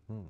Mhm.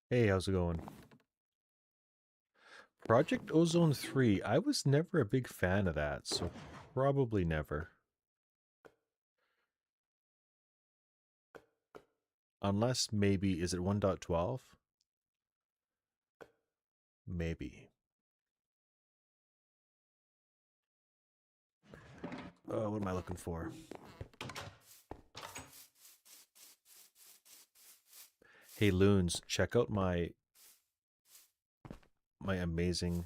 Hey, how's it going? Project Ozone 3. I was never a big fan of that, so probably never. Unless maybe, is it 1.12? Maybe. What am I looking for? Hey, Loons, check out my amazing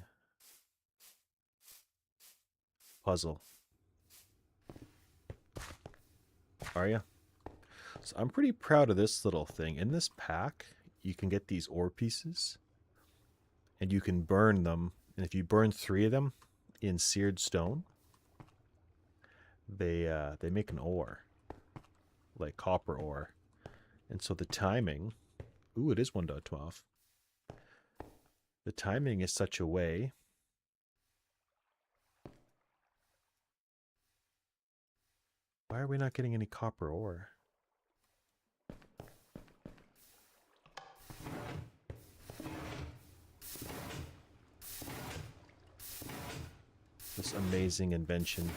puzzle. Are ya? So I'm pretty proud of this little thing. In this pack, you can get these ore pieces, and you can burn them. And if you burn 3 of them in seared stone, they make an ore, like copper ore. And so the timing, ooh, it is 1.12. The timing is such a way. Why are we not getting any copper ore? This amazing invention.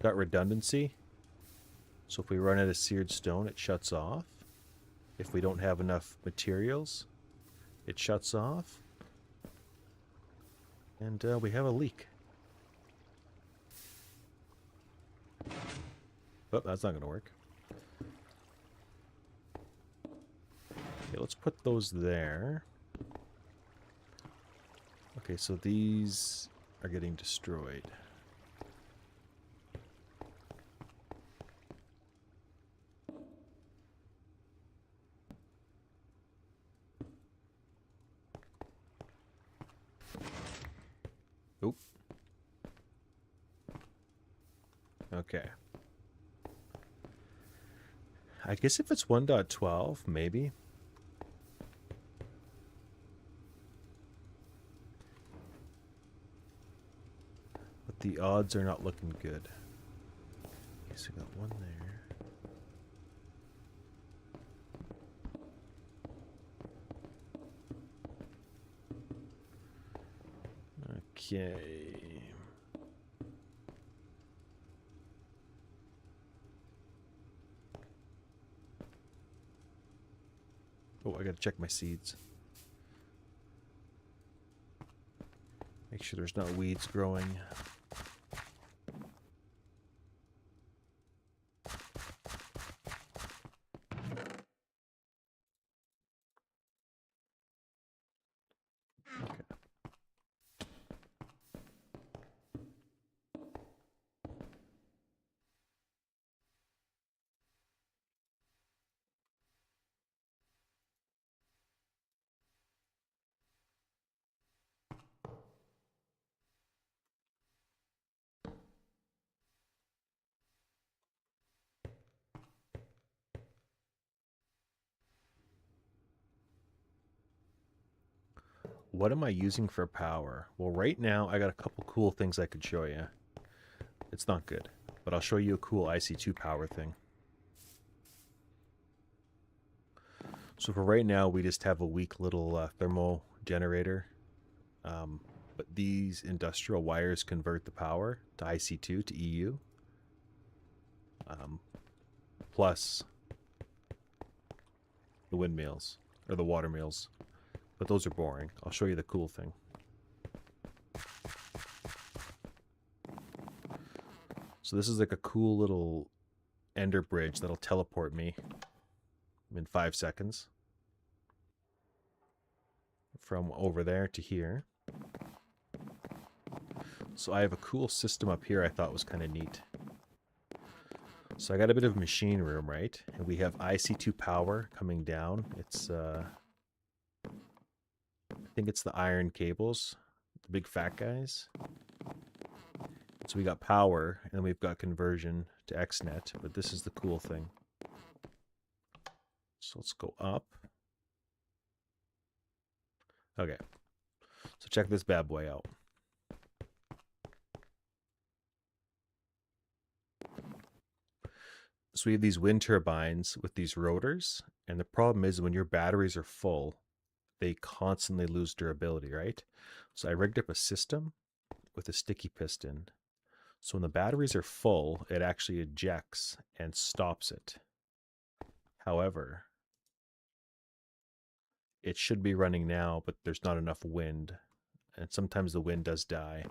Got redundancy. So if we run out of seared stone, it shuts off. If we don't have enough materials, it shuts off. And we have a leak. Oh, that's not going to work. Okay, let's put those there. Okay, so these are getting destroyed. Oop. Okay. I guess if it's 1.12, maybe. But the odds are not looking good. Okay, so we got one there. Okay. Oh, I gotta check my seeds. Make sure there's not weeds growing. Okay. What am I using for power? Well, right now I got a couple cool things I could show you. It's not good, but I'll show you a cool IC2 power thing. So for right now, we just have a weak little thermal generator. But these industrial wires convert the power to IC2 to EU. Plus the windmills, or the water mills. But those are boring. I'll show you the cool thing. So this is like a cool little ender bridge that'll teleport me in 5 seconds. From over there to here. So I have a cool system up here I thought was kind of neat. So I got a bit of machine room, right? And we have IC2 power coming down. It's, I think it's the iron cables, the big fat guys. So we got power, and we've got conversion to XNet, but this is the cool thing. So let's go up. Okay. So check this bad boy out. So we have these wind turbines with these rotors, and the problem is when your batteries are full, they constantly lose durability, right? So I rigged up a system with a sticky piston. So when the batteries are full, it actually ejects and stops it. However, it should be running now, but there's not enough wind. And sometimes the wind does die.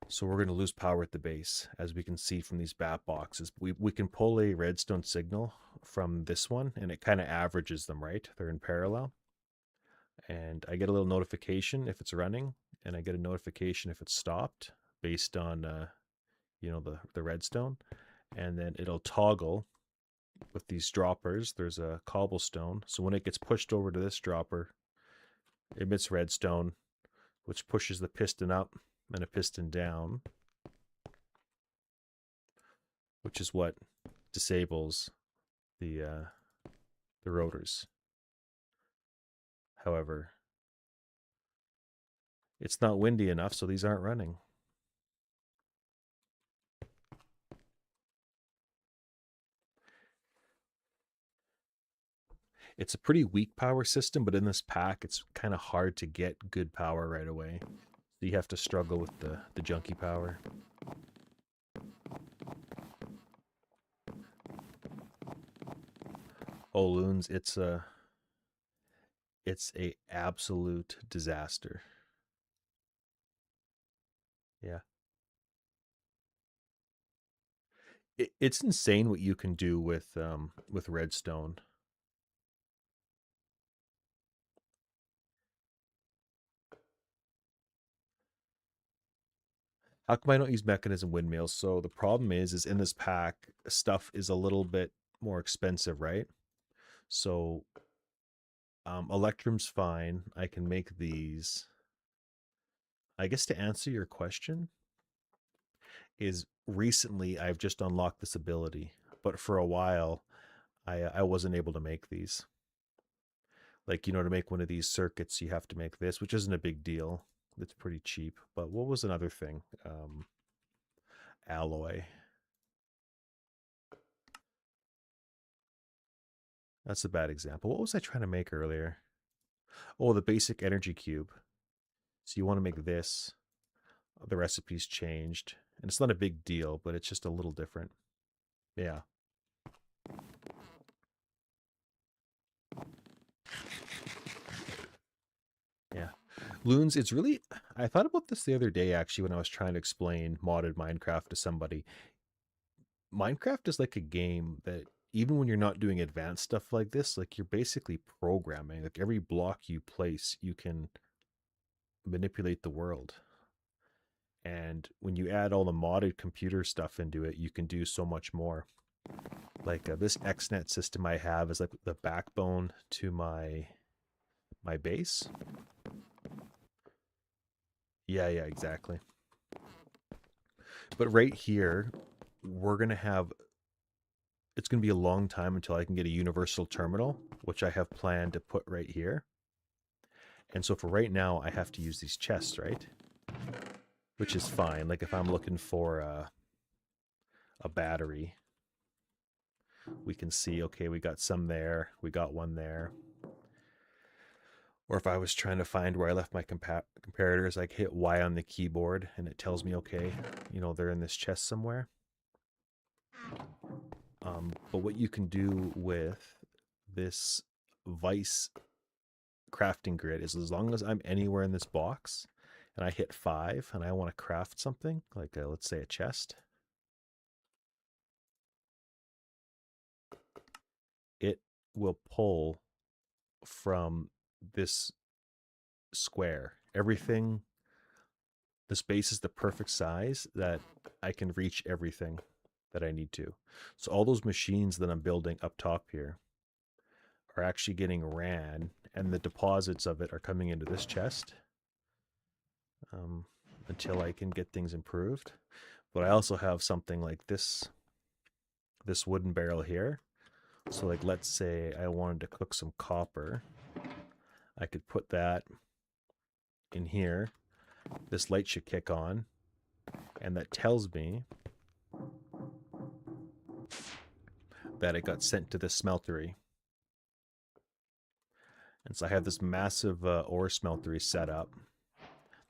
So we're going to lose power at the base, as we can see from these bat boxes. We can pull a redstone signal from this one, and it kind of averages them, right? They're in parallel. And I get a little notification if it's running, and I get a notification if it's stopped based on, you know, the redstone. And then it'll toggle with these droppers. There's a cobblestone. So when it gets pushed over to this dropper, it emits redstone, which pushes the piston up and a piston down, which is what disables the rotors. However, it's not windy enough, so these aren't running. It's a pretty weak power system, but in this pack, it's kind of hard to get good power right away. So you have to struggle with the junky power. Oh, loons, it's a absolute disaster. Yeah. It's insane what you can do with redstone. How come I don't use mechanism windmills? So the problem is in this pack, stuff is a little bit more expensive, right? So Electrum's fine. I can make these. I guess to answer your question is recently I've just unlocked this ability, but for a while I wasn't able to make these. Like, you know, to make one of these circuits, you have to make this, which isn't a big deal. It's pretty cheap. But what was another thing? Alloy. That's a bad example. What was I trying to make earlier? Oh, the basic energy cube. So you want to make this. The recipe's changed. And it's not a big deal, but it's just a little different. Yeah. Yeah. Loons, it's really. I thought about this the other day, actually, when I was trying to explain modded Minecraft to somebody. Minecraft is like a game that even when you're not doing advanced stuff like this, like you're basically programming. Like every block you place, you can manipulate the world. And when you add all the modded computer stuff into it, you can do so much more. Like this XNet system I have is like the backbone to my base. Yeah, exactly. But right here, we're going to have, it's going to be a long time until I can get a universal terminal, which I have planned to put right here. And so for right now, I have to use these chests, right? Which is fine. Like if I'm looking for a battery, we can see, okay, we got some there. We got one there. Or if I was trying to find where I left my comparators, I hit Y on the keyboard and it tells me, okay, you know, they're in this chest somewhere. But what you can do with this Vice crafting grid is as long as I'm anywhere in this box and I hit 5 and I want to craft something, like let's say a chest, it will pull from this square. Everything, the space is the perfect size that I can reach everything that I need to. So all those machines that I'm building up top here are actually getting ran, and the deposits of it are coming into this chest until I can get things improved. But I also have something like this wooden barrel here. So like, let's say I wanted to cook some copper. I could put that in here. This light should kick on, and that tells me that it got sent to the smeltery. And so I have this massive ore smeltery set up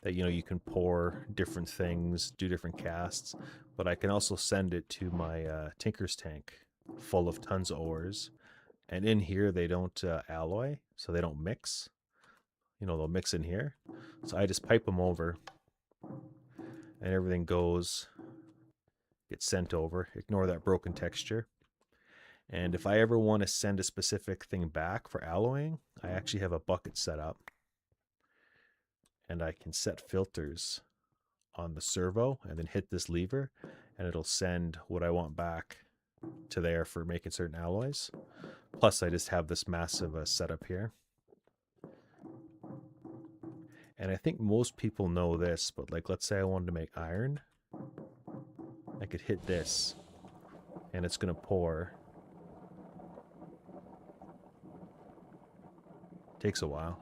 that, you know, you can pour different things, do different casts, but I can also send it to my tinker's tank full of tons of ores. And in here, they don't alloy, so they don't mix. You know, they'll mix in here. So I just pipe them over, and everything gets sent over. Ignore that broken texture. And if I ever want to send a specific thing back for alloying, I actually have a bucket set up. And I can set filters on the servo and then hit this lever, and it'll send what I want back to there for making certain alloys. Plus, I just have this massive setup here. And I think most people know this, but like, let's say I wanted to make iron. I could hit this, and it's going to pour. Takes a while.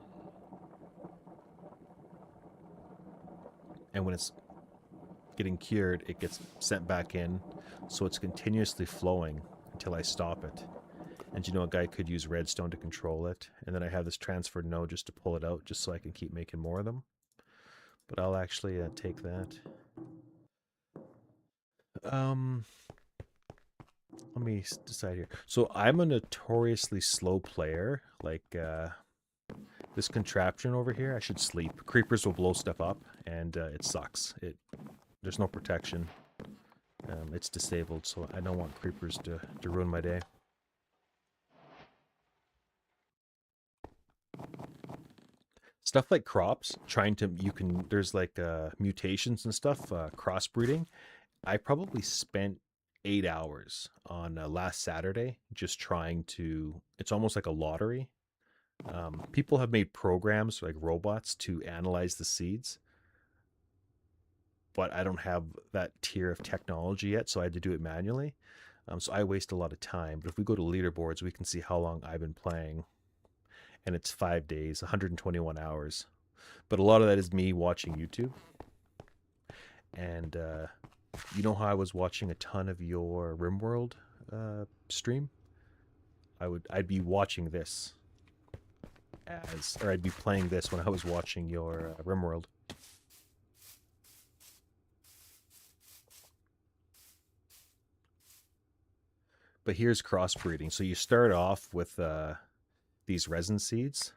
And when it's getting cured, it gets sent back in, so it's continuously flowing until I stop it. And you know, a guy could use redstone to control it, and then I have this transfer node just to pull it out, just so I can keep making more of them. But I'll actually take that. Let me decide here. So I'm a notoriously slow player. Like this contraption over here, I should sleep. Creepers will blow stuff up, and it sucks. There's no protection. It's disabled, so I don't want creepers to ruin my day. Stuff like crops, there's like mutations and stuff, crossbreeding. I probably spent 8 hours on last Saturday just trying to, it's almost like a lottery. People have made programs like robots to analyze the seeds, but I don't have that tier of technology yet, so I had to do it manually. So I waste a lot of time. But if we go to leaderboards, we can see how long I've been playing. And it's 5 days, 121 hours. But a lot of that is me watching YouTube. And you know how I was watching a ton of your RimWorld stream? I'd be watching this or I'd be playing this when I was watching your RimWorld. But here's crossbreeding. So you start off with these resin seeds.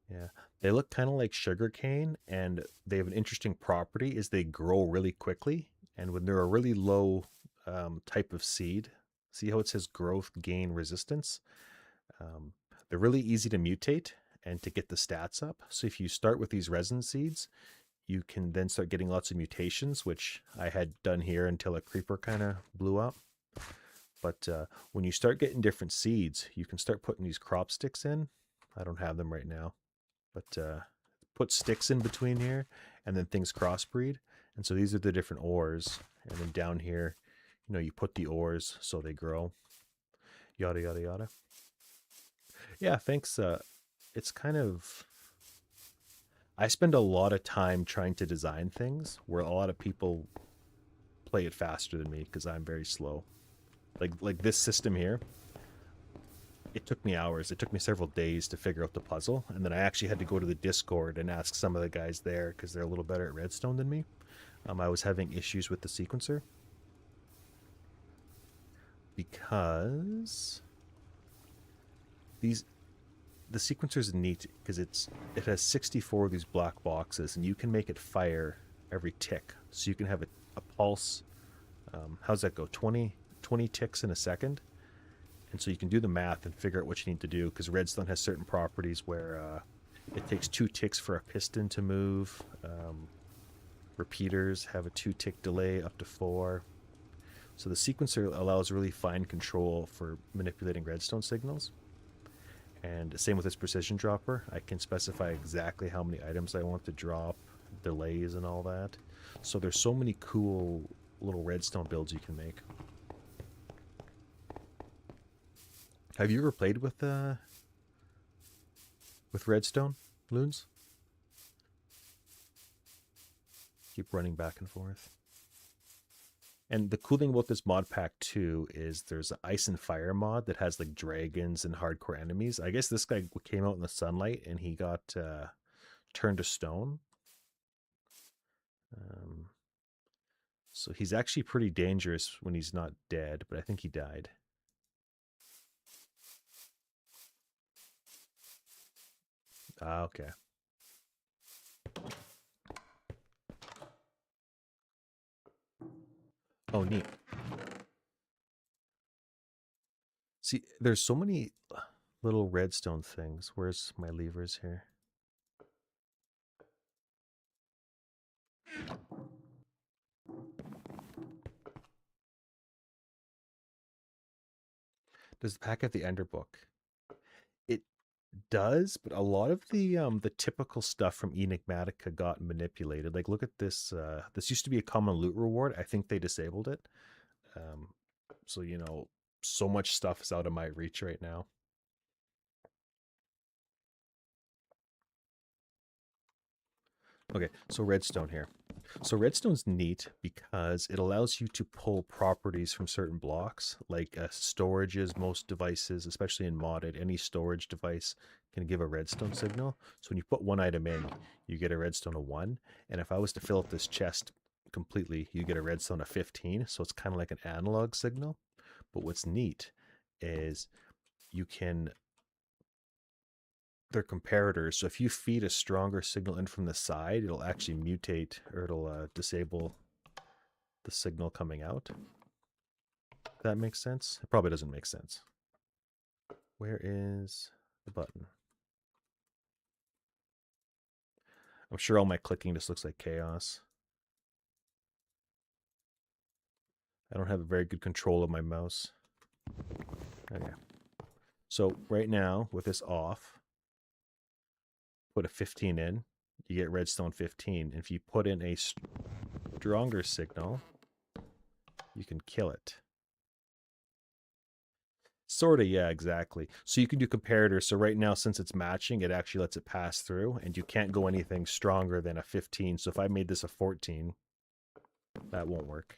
Yeah, they look kind of like sugarcane, and they have an interesting property is they grow really quickly. And when they're a really low type of seed, see how it says growth gain resistance? They're really easy to mutate and to get the stats up. So if you start with these resin seeds, you can then start getting lots of mutations, which I had done here until a creeper kind of blew up. But when you start getting different seeds, you can start putting these crop sticks in. I don't have them right now, but put sticks in between here, and then things crossbreed. And so these are the different ores. And then down here, you know, you put the ores so they grow. Yada, yada, yada. Yeah, thanks. It's kind of... I spend a lot of time trying to design things where a lot of people play it faster than me because I'm very slow. Like this system here, it took me hours. It took me several days to figure out the puzzle, and then I actually had to go to the Discord and ask some of the guys there because they're a little better at redstone than me. I was having issues with the sequencer because the sequencer is neat because it has 64 of these black boxes, and you can make it fire every tick. So you can have a pulse. How's that go? 20 ticks in a second. And so you can do the math and figure out what you need to do, because redstone has certain properties where it takes 2 ticks for a piston to move. Repeaters have a 2-tick delay, up to 4. So the sequencer allows really fine control for manipulating redstone signals. And same with this precision dropper. I can specify exactly how many items I want to drop, delays and all that. So there's so many cool little redstone builds you can make. Have you ever played with redstone, Loons? Keep running back and forth. And the cool thing about this mod pack too is there's an ice and fire mod that has like dragons and hardcore enemies. I guess this guy came out in the sunlight and he got turned to stone. So he's actually pretty dangerous when he's not dead, but I think he died. Ah, okay. Oh, neat. See, there's so many little redstone things. Where's my levers here? Does the pack have the Ender book? It does, but a lot of the typical stuff from Enigmatica got manipulated. Like, look at this. This used to be a common loot reward. I think they disabled it. So you know, so much stuff is out of my reach right now. Okay, so redstone here. So redstone's neat because it allows you to pull properties from certain blocks, like storages. Most devices, especially in modded, any storage device can give a redstone signal. So when you put one item in, you get a redstone of 1. And if I was to fill up this chest completely, you get a redstone of 15. So it's kind of like an analog signal. But what's neat is you can, they're comparators. So if you feed a stronger signal in from the side, it'll actually mutate, or it'll disable the signal coming out. If that makes sense? It probably doesn't make sense. Where is the button? I'm sure all my clicking just looks like chaos. I don't have a very good control of my mouse. Okay. So right now, with this off, put a 15 in, you get redstone 15. If you put in a stronger signal, you can kill it. Sort of, yeah, exactly. So you can do comparators. So right now, since it's matching, it actually lets it pass through, and you can't go anything stronger than a 15. So if I made this a 14, that won't work.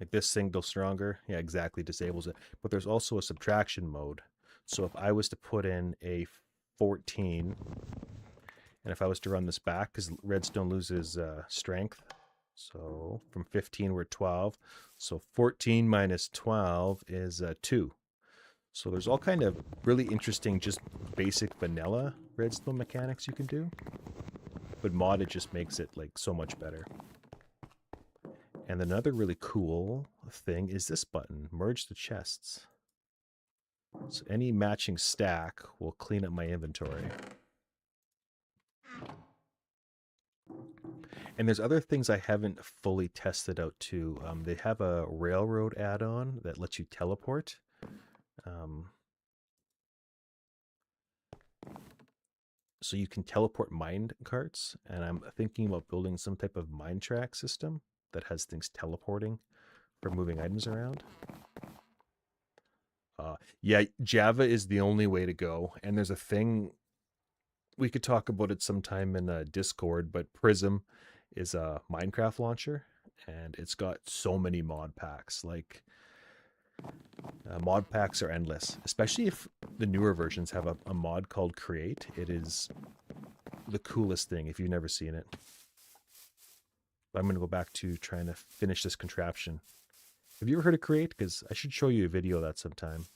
Like this single stronger, yeah, exactly, disables it. But there's also a subtraction mode. So if I was to put in a 14, and if I was to run this back, because redstone loses strength, so from 15 we're 12. So 14 minus 12 is 2. So there's all kind of really interesting, just basic vanilla redstone mechanics you can do. But modded just makes it like so much better. And another really cool thing is this button, merge the chests. So any matching stack will clean up my inventory. And there's other things I haven't fully tested out too. They have a railroad add-on that lets you teleport. So you can teleport mine carts, and I'm thinking about building some type of mine track system that has things teleporting for moving items around. Yeah, Java is the only way to go. And there's a thing, we could talk about it sometime in Discord, but Prism is a Minecraft launcher, and it's got so many mod packs. Like, mod packs are endless, especially if the newer versions have a mod called Create. It is the coolest thing if you've never seen it. But I'm going to go back to trying to finish this contraption. Have you ever heard of Create? Because I should show you a video of that sometime.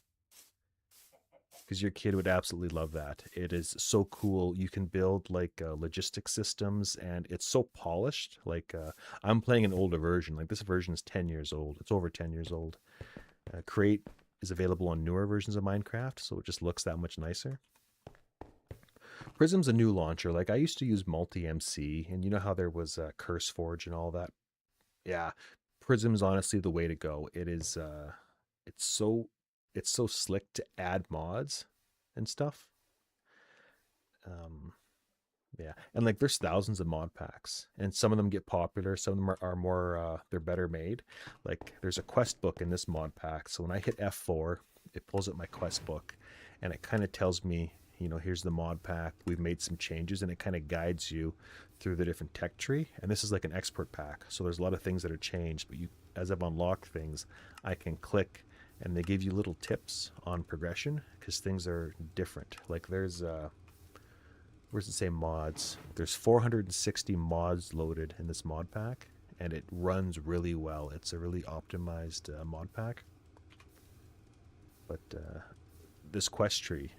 Because your kid would absolutely love that. It is so cool. You can build like logistics systems, and it's so polished. Like I'm playing an older version. Like this version is 10 years old. It's over 10 years old. Create is available on newer versions of Minecraft, so it just looks that much nicer. Prism's a new launcher. Like I used to use Multi-MC, and you know how there was CurseForge and all that. Yeah, Prism's honestly the way to go. It is. It's so slick to add mods and stuff. Yeah, and like there's thousands of mod packs, and some of them get popular. Some of them are more they're better made. Like there's a quest book in this mod pack, so when I hit F4, it pulls up my quest book, and it kind of tells me, you know, here's the mod pack. We've made some changes, and it kind of guides you through the different tech tree. And this is like an expert pack, so there's a lot of things that are changed. But you, as I've unlocked things, I can click, and they give you little tips on progression because things are different. Like there's where does it say mods? There's 460 mods loaded in this mod pack, and it runs really well. It's a really optimized mod pack. But this quest tree,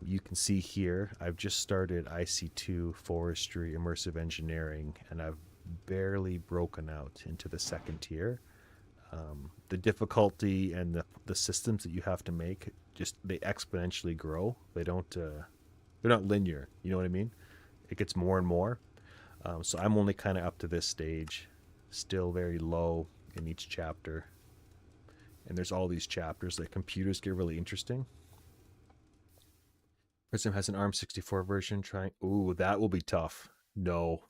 you can see here, I've just started IC2 forestry immersive engineering, and I've barely broken out into the second tier. The difficulty and the systems that you have to make, just they exponentially grow. They don't they're not linear, you know what I mean? It gets more and more. So I'm only kind of up to this stage, still very low in each chapter. And there's all these chapters. Like computers get really interesting. Prism has an ARM64 version. Trying, ooh, that will be tough. No.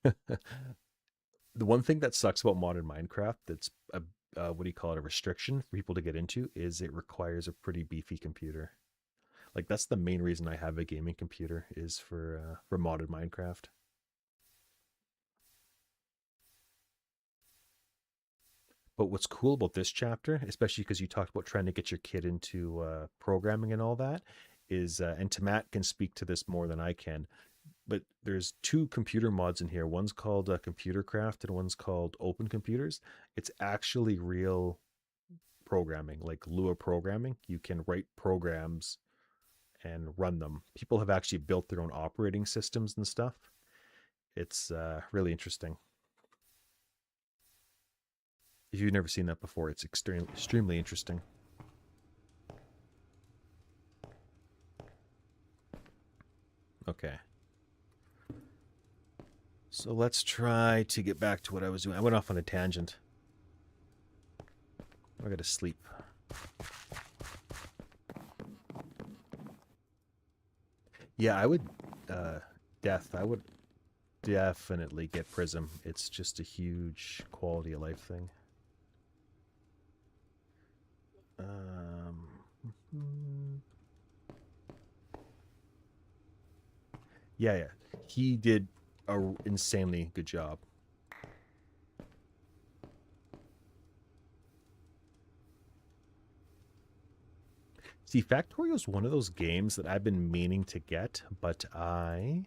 The one thing that sucks about modern Minecraft that's a what do you call it, a restriction for people to get into, is it requires a pretty beefy computer. Like that's the main reason I have a gaming computer, is for modded Minecraft. But what's cool about this chapter, especially because you talked about trying to get your kid into programming and all that, is and Matt can speak to this more than I can. But there's two computer mods in here. One's called Computer Craft, and one's called Open Computers. It's actually real programming, like Lua programming. You can write programs and run them. People have actually built their own operating systems and stuff. It's really interesting. If you've never seen that before, it's extremely interesting. Okay. So let's try to get back to what I was doing. I went off on a tangent. I gotta sleep. Yeah, I would, I would definitely get Prism. It's just a huge quality of life thing. Yeah, yeah. He did a insanely good job. See, Factorio is one of those games that I've been meaning to get, but I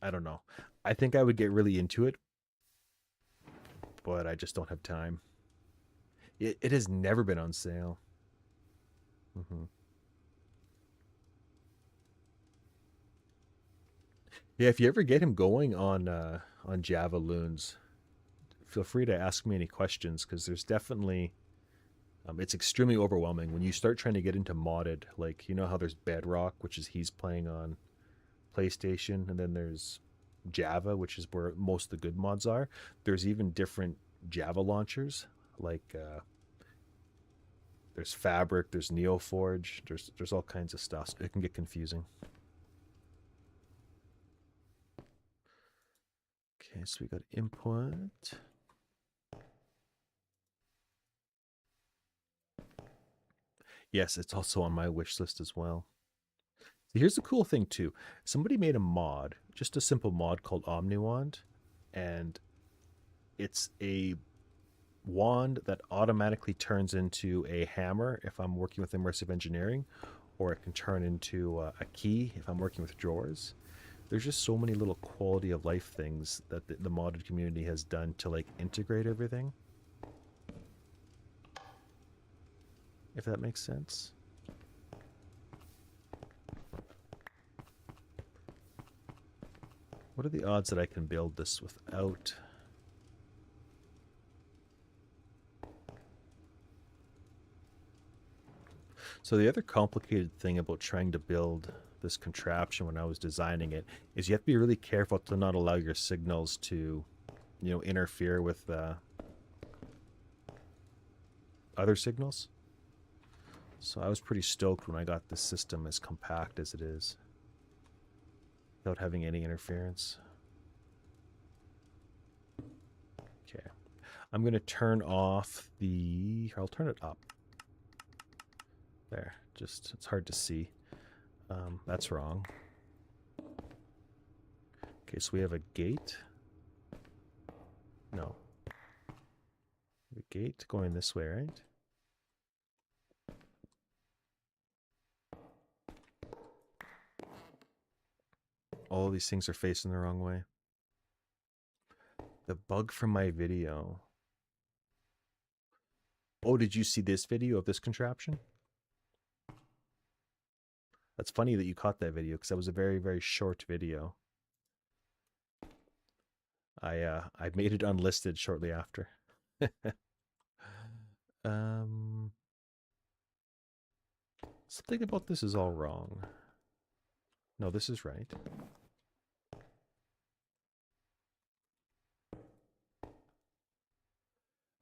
don't know. I think I would get really into it, but I just don't have time. It has never been on sale. Hmm. Yeah, if you ever get him going on Java Loons, feel free to ask me any questions, because there's definitely it's extremely overwhelming when you start trying to get into modded. Like, you know how there's Bedrock, which is he's playing on PlayStation, and then there's Java, which is where most of the good mods are. There's even different Java launchers, like there's Fabric, there's NeoForge, there's all kinds of stuff. So it can get confusing. Okay, so we got input. Yes, it's also on my wish list as well. Here's the cool thing too. Somebody made a mod, just a simple mod called OmniWand, and it's a wand that automatically turns into a hammer if I'm working with immersive engineering, or it can turn into a key if I'm working with drawers. There's just so many little quality of life things that the modded community has done to like integrate everything. If that makes sense. What are the odds that I can build this without... So the other complicated thing about trying to build this contraption when I was designing it is you have to be really careful to not allow your signals to, you know, interfere with other signals. So I was pretty stoked when I got this system as compact as it is, without having any interference. Okay. I'm going to turn off the... I'll turn it up. There. Just, it's hard to see. That's wrong. Okay, so we have a gate. No. The gate going this way, right? All these things are facing the wrong way. The bug from my video. Oh, did you see this video of this contraption? That's funny that you caught that video because that was a very, very short video. I made it unlisted shortly after. Something about this is all wrong. No, this is right.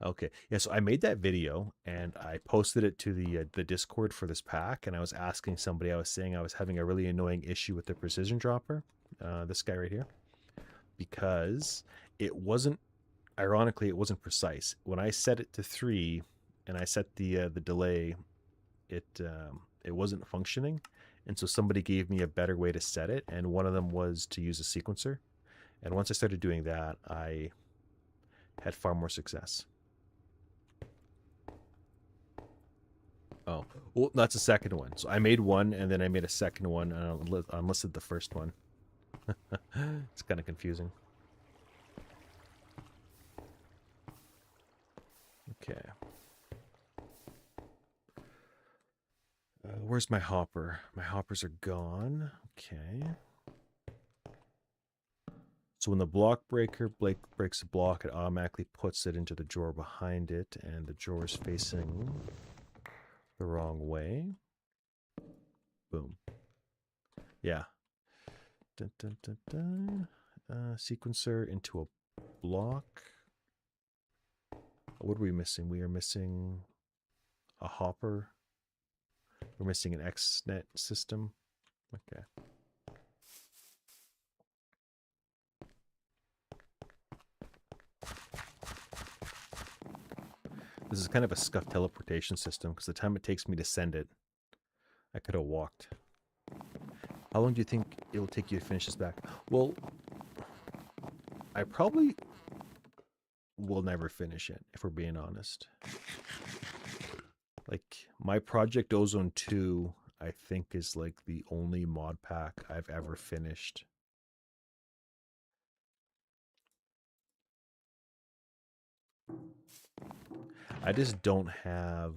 Okay, yeah, so I made that video and I posted it to the Discord for this pack, and I was asking somebody, I was saying I was having a really annoying issue with the precision dropper, this guy right here, because it wasn't, ironically, it wasn't precise. When I set it to 3 and I set the delay, it wasn't functioning, and so somebody gave me a better way to set it, and one of them was to use a sequencer. And once I started doing that, I had far more success. Oh, well, that's the second one. So I made one, and then I made a second one, and I unlisted the first one. It's kind of confusing. Okay. Where's my hopper? My hoppers are gone. Okay. So when the block breaker breaks a block, it automatically puts it into the drawer behind it, and the drawer is facing the wrong way. Boom. Yeah. Dun, dun, dun, dun. Sequencer into a block. What are we missing? We are missing a hopper. We're missing an XNet system. Okay. This is kind of a scuffed teleportation system because the time it takes me to send it, I could have walked. How long do you think it will take you to finish this back? Well, I probably will never finish it, if we're being honest. Like, my Project Ozone 2, I think, is like the only mod pack I've ever finished. I just don't have,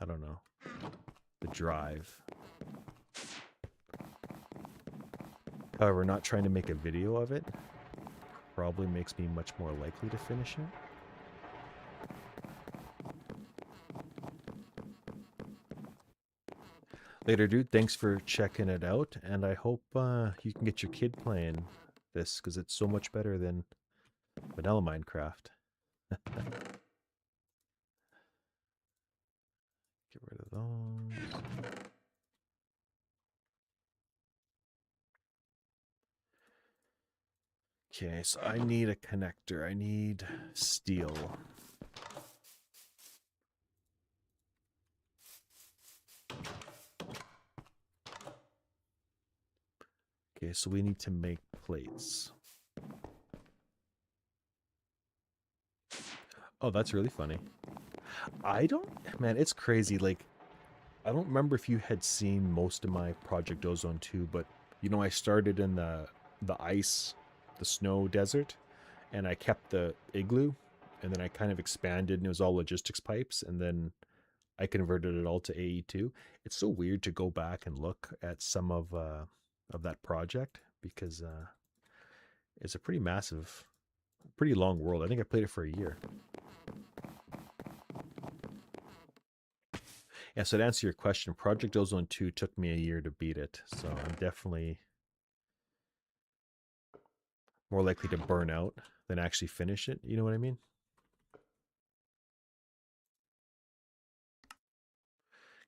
I don't know, the drive. However, not trying to make a video of it probably makes me much more likely to finish it. Later, dude. Thanks for checking it out, and I hope you can get your kid playing this, because it's so much better than vanilla Minecraft. Get rid of those. Okay, so I need a connector. I need steel. Okay, so we need to make plates. Oh, that's really funny. I don't, man, it's crazy. Like, I don't remember if you had seen most of my Project Ozone 2, but, you know, I started in the ice, the snow desert, and I kept the igloo, and then I kind of expanded, and it was all logistics pipes, and then I converted it all to AE2. It's so weird to go back and look at some of that project, because it's a pretty massive, pretty long world. I think I played it for a year. Yeah, so to answer your question, Project Ozone 2 took me a year to beat it, so I'm definitely more likely to burn out than actually finish it. You know what I mean?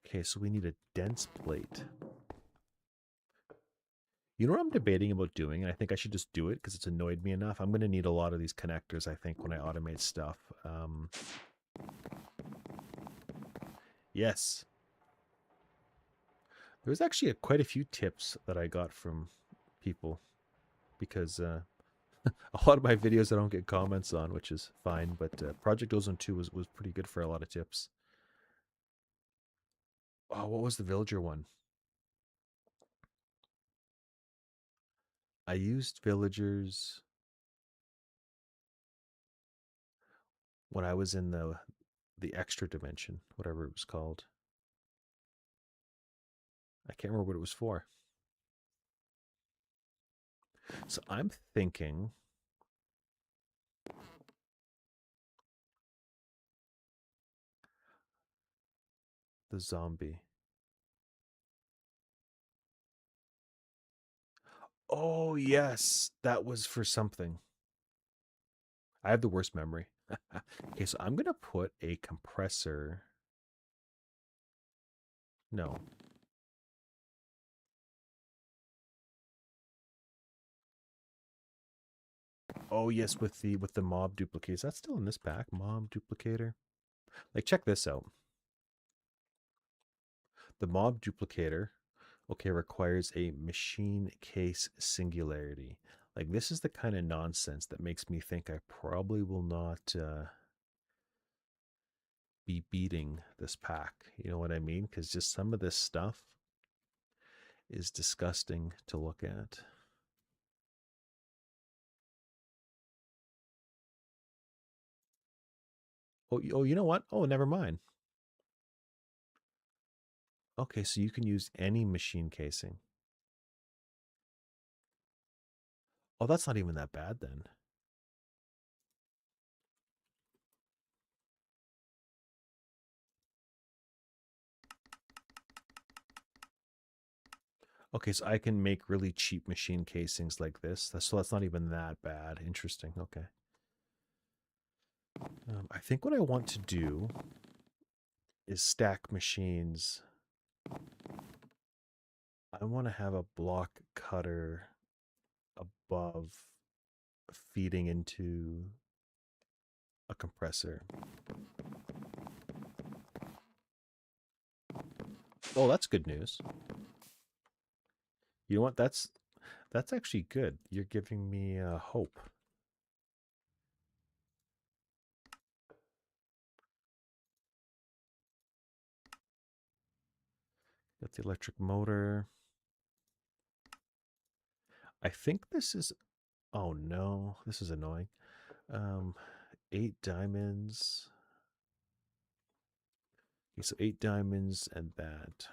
Okay, so we need a dense plate. You know what I'm debating about doing? I think I should just do it because it's annoyed me enough. I'm going to need a lot of these connectors, I think, when I automate stuff. Yes. There was actually quite a few tips that I got from people because a lot of my videos I don't get comments on, which is fine. But Project Ozone 2 was pretty good for a lot of tips. Oh, what was the villager one? I used villagers when I was in the extra dimension, whatever it was called. I can't remember what it was for. So I'm thinking the zombie. Oh, yes, that was for something. I have the worst memory. Okay, so I'm going to put a compressor. No. Oh, yes, with the mob duplicator. Is that still in this pack? Mob duplicator. Like, check this out. The mob duplicator, okay, requires a machine case singularity. Like, this is the kind of nonsense that makes me think I probably will not be beating this pack. You know what I mean? Because just some of this stuff is disgusting to look at. Oh, you know what? Oh, never mind. Okay, so you can use any machine casing. Oh, that's not even that bad then. Okay, so I can make really cheap machine casings like this. So that's not even that bad. Interesting. Okay. I think what I want to do is stack machines. I want to have a block cutter above feeding into a compressor. Oh, that's good news. You know what? That's actually good. You're giving me hope. Got the electric motor. I think this is. Oh no, this is annoying. Um, 8 diamonds. Okay, so 8 diamonds and that.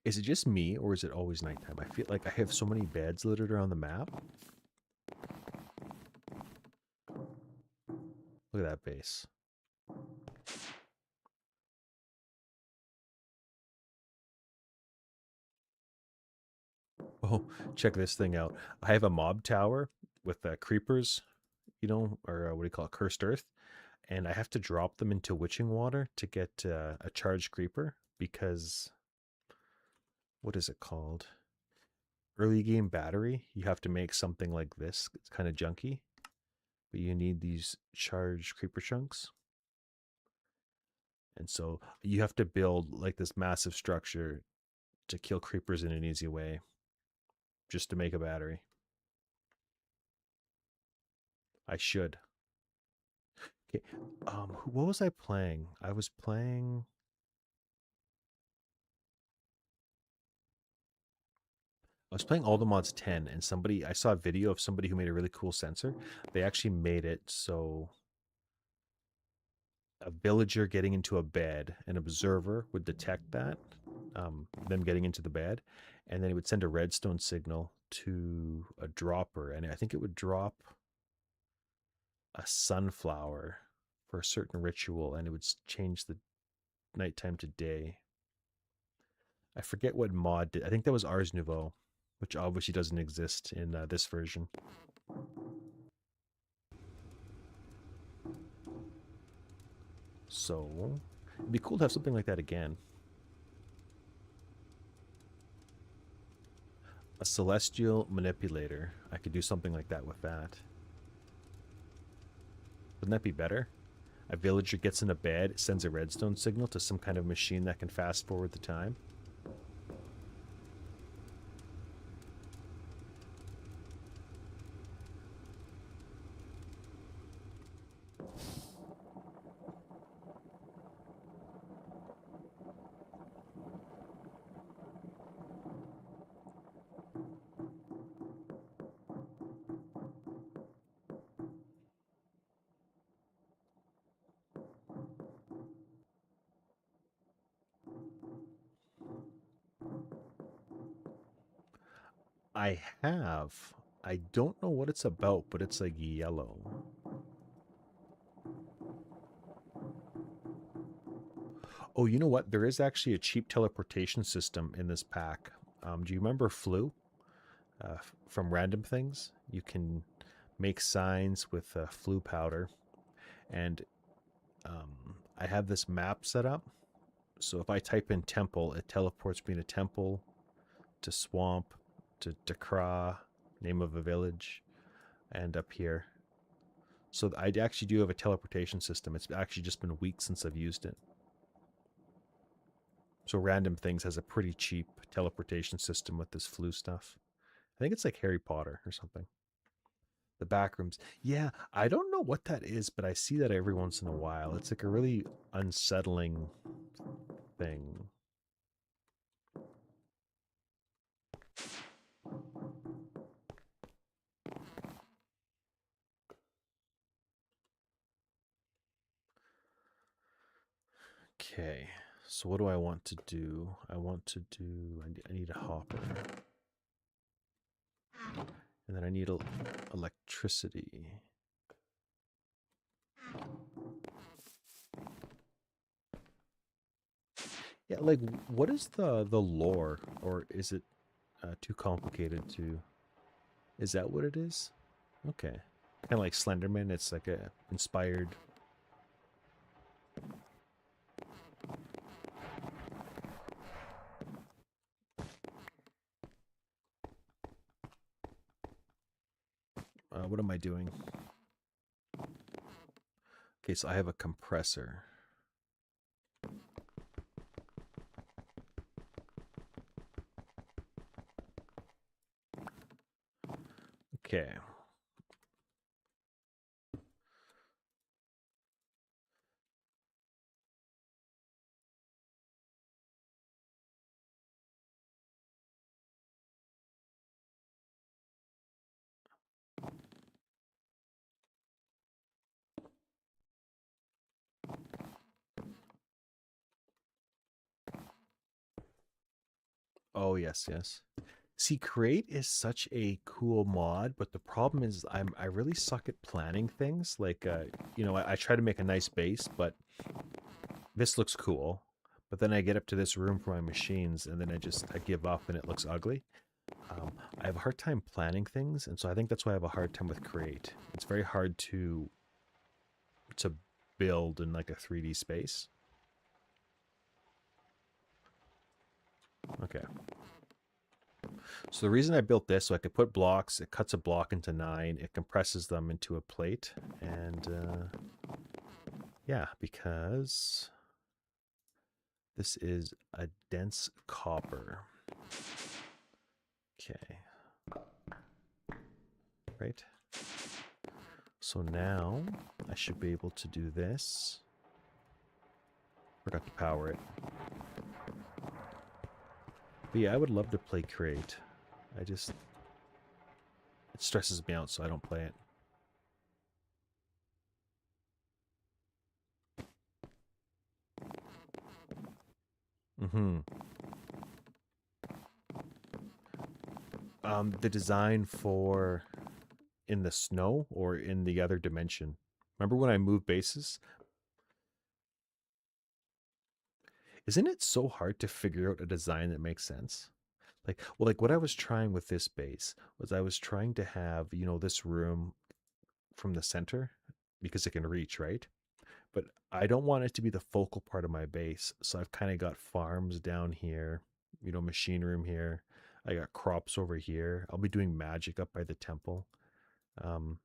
Is it just me, or is it always nighttime? I feel like I have so many beds littered around the map. Look at that base. Oh, check this thing out. I have a mob tower with creepers, or what do you call it, cursed earth, and I have to drop them into witching water to get a charged creeper because what is it called? Early game battery. You have to make something like this. It's kind of junky, but you need these charged creeper chunks. And so you have to build like this massive structure to kill creepers in an easy way just to make a battery. I should. Okay. What was I playing? I was playing All the Mods 10 and I saw a video of somebody who made a really cool sensor. They actually made it so a villager getting into a bed, an observer would detect that, them getting into the bed, and then it would send a redstone signal to a dropper, and I think it would drop a sunflower for a certain ritual, and it would change the nighttime to day. I forget what mod did. I think that was Ars Nouveau, which obviously doesn't exist in this version. So it'd be cool to have something like that again. A celestial manipulator. I could do something like that with that. Wouldn't that be better? A villager gets in a bed, sends a redstone signal to some kind of machine that can fast forward the time. I have. I don't know what it's about, but it's like yellow. Oh, you know what? There is actually a cheap teleportation system in this pack. Do you remember Flu from Random Things? You can make signs with flu powder, and I have this map set up. So if I type in temple, it teleports me to temple, to swamp, to Dakra, name of a village, and up here. So I actually do have a teleportation system. It's actually just been weeks since I've used it. So Random Things has a pretty cheap teleportation system with this flu stuff. I think it's like Harry Potter or something. The backrooms. Yeah, I don't know what that is, but I see that every once in a while. It's like a really unsettling thing. Okay, so what do I want to do? I need a hopper. And then I need electricity. Yeah, like what is the lore, or is it too complicated to? Is that what it is? Okay, kind of like Slenderman. It's like a inspired. What am I doing? Okay, so I have a compressor. Okay. Oh yes, yes. See, create is such a cool mod, but the problem is I really suck at planning things. Like I try to make a nice base, but this looks cool. But then I get up to this room for my machines, and then I give up, and it looks ugly. I have a hard time planning things, and so I think that's why I have a hard time with create. It's very hard to build in like a 3D space. Okay. So the reason I built this, so I could put blocks, it cuts a block into 9, it compresses them into a plate, and yeah, because this is a dense copper. Okay. Right. So now I should be able to do this. Forgot to power it. But yeah, I would love to play Create. It stresses me out, so I don't play it. Mm-hmm. The design for in the snow or in the other dimension. Remember when I moved bases? Isn't it so hard to figure out a design that makes sense? Like what I was trying with this base was I was trying to have, this room from the center because it can reach, right? But I don't want it to be the focal part of my base. So I've kind of got farms down here, you know, machine room here. I got crops over here. I'll be doing magic up by the temple. Um,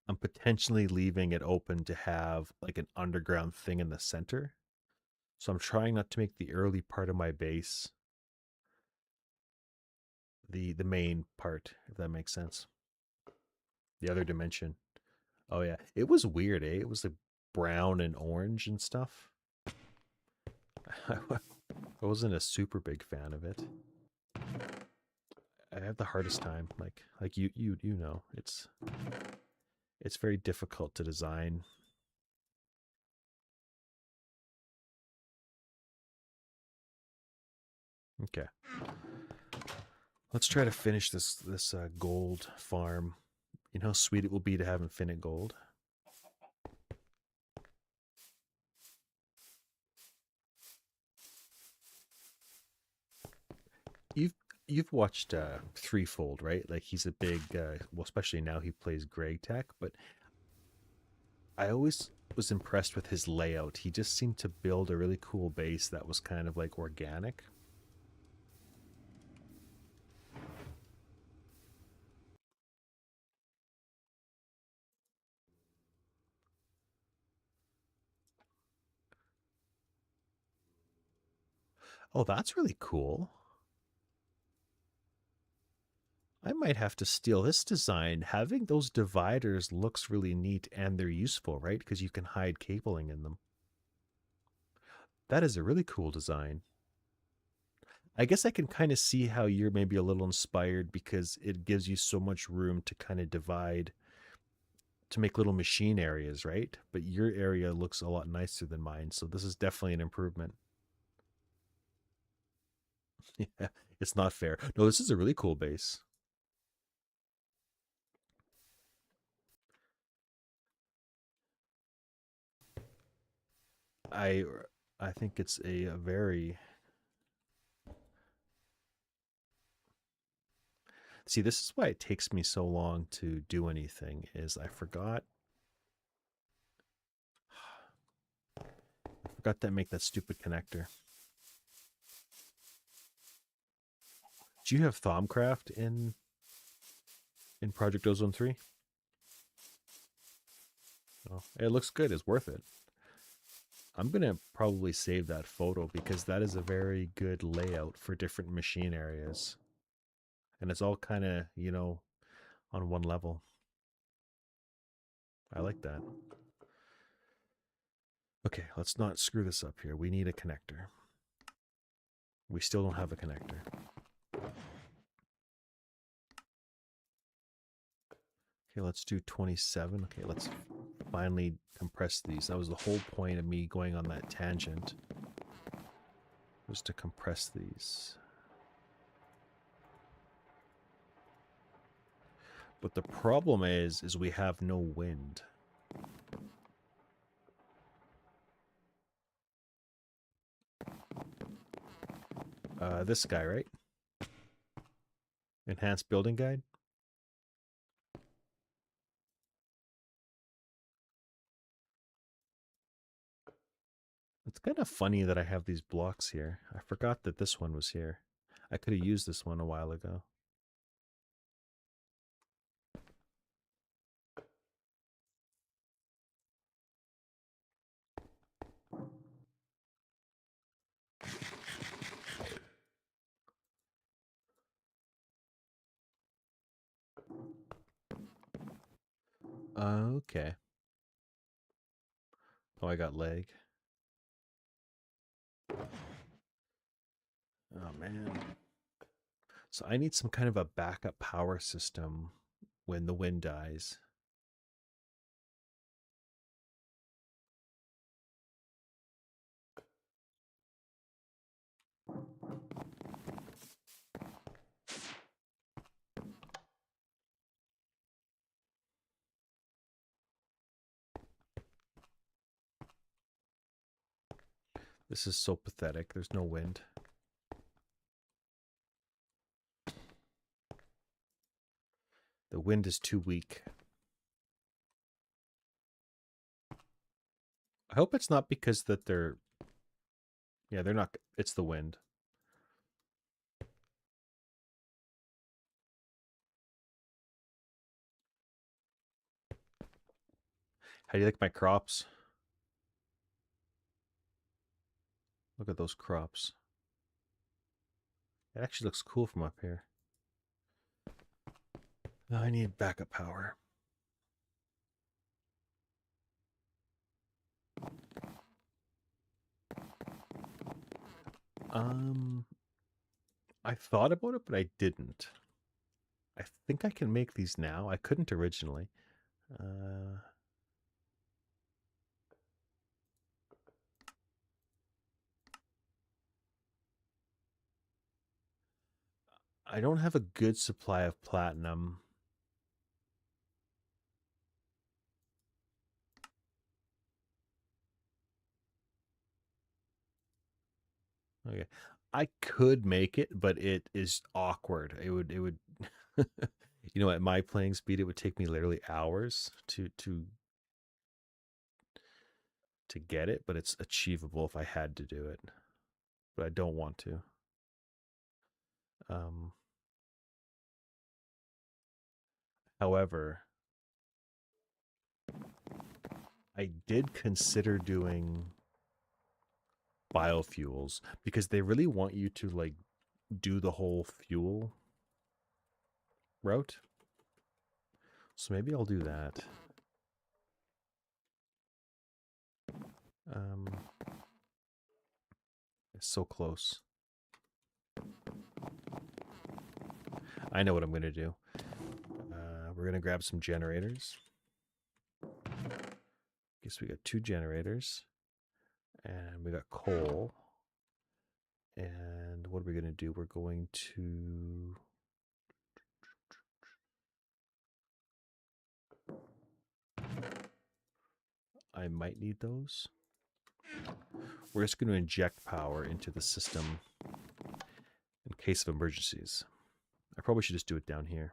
I'm potentially leaving it open to have like an underground thing in the center. So I'm trying not to make the early part of my base the main part, if that makes sense. The other dimension. Oh yeah, it was weird, eh? It was like brown and orange and stuff. I wasn't a super big fan of it. I have the hardest time, like you know, it's very difficult to design. Okay, let's try to finish this gold farm. You know how sweet it will be to have infinite gold. You've you've watched Threefold, right? Like he's a big, well, especially now he plays Greg Tech, but I always was impressed with his layout. He just seemed to build a really cool base that was kind of like organic. Oh, that's really cool. I might have to steal this design. Having those dividers looks really neat and they're useful, right? Because you can hide cabling in them. That is a really cool design. I guess I can kind of see how you're maybe a little inspired because it gives you so much room to kind of divide to make little machine areas, right? But your area looks a lot nicer than mine, so this is definitely an improvement. Yeah, it's not fair. No, this is a really cool base. I I think it's a very see. This is why it takes me so long to do anything. Is I forgot to make that stupid connector. Do you have Thaumcraft in Project Ozone 3? Oh, it looks good. It's worth it. I'm gonna probably save that photo because that is a very good layout for different machine areas, and it's all kind of on one level. I like that. Okay, let's not screw this up here. We need a connector. We still don't have a connector. Okay, let's do 27. Okay, let's finally compress these. That was the whole point of me going on that tangent, was to compress these. But the problem is we have no wind. This guy, right? Enhanced building guide. It's kind of funny that I have these blocks here. I forgot that this one was here. I could have used this one a while ago. Okay. Oh, I got leg. Oh, man. So I need some kind of a backup power system when the wind dies. This is so pathetic. There's no wind. The wind is too weak. I hope it's not because that they're... Yeah, they're not... It's the wind. How do you like my crops? Look at those crops. It actually looks cool from up here. I need backup power. I thought about it, but I didn't. I think I can make these now. I couldn't originally. I don't have a good supply of platinum. Okay. I could make it, but it is awkward. It would you know, at my playing speed it would take me literally hours to get it, but it's achievable if I had to do it. But I don't want to. However, I did consider doing biofuels because they really want you to like do the whole fuel route. So maybe I'll do that. It's so close. I know what I'm going to do. We're going to grab some generators. Guess we got 2 generators. And we got coal. And what are we going to do? We're going to... I might need those. We're just going to inject power into the system in case of emergencies. I probably should just do it down here.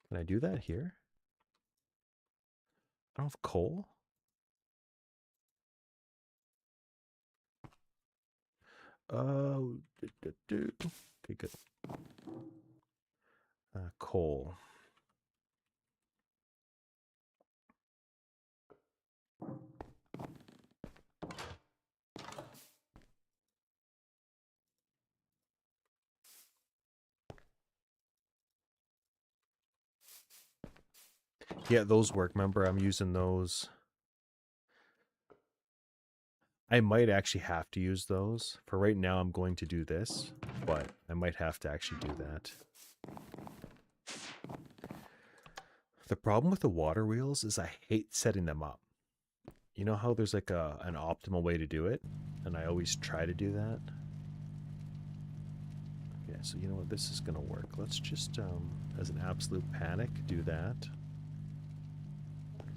Can I do that here? I don't have coal? Oh, okay, good. Coal. Yeah, those work. Remember, I'm using those. I might actually have to use those. For right now, I'm going to do this, but I might have to actually do that. The problem with the water wheels is I hate setting them up. You know how there's like an optimal way to do it? And I always try to do that. Okay, so you know what? This is going to work. Let's just, as an absolute panic, do that.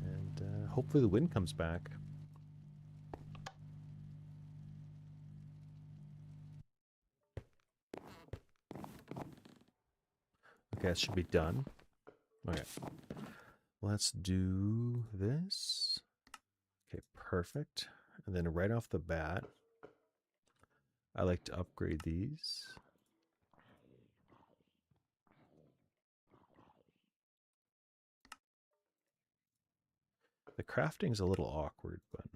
And hopefully the wind comes back. Okay, that should be done. Okay. Let's do this. Okay, perfect. And then right off the bat, I like to upgrade these. The crafting's a little awkward, but...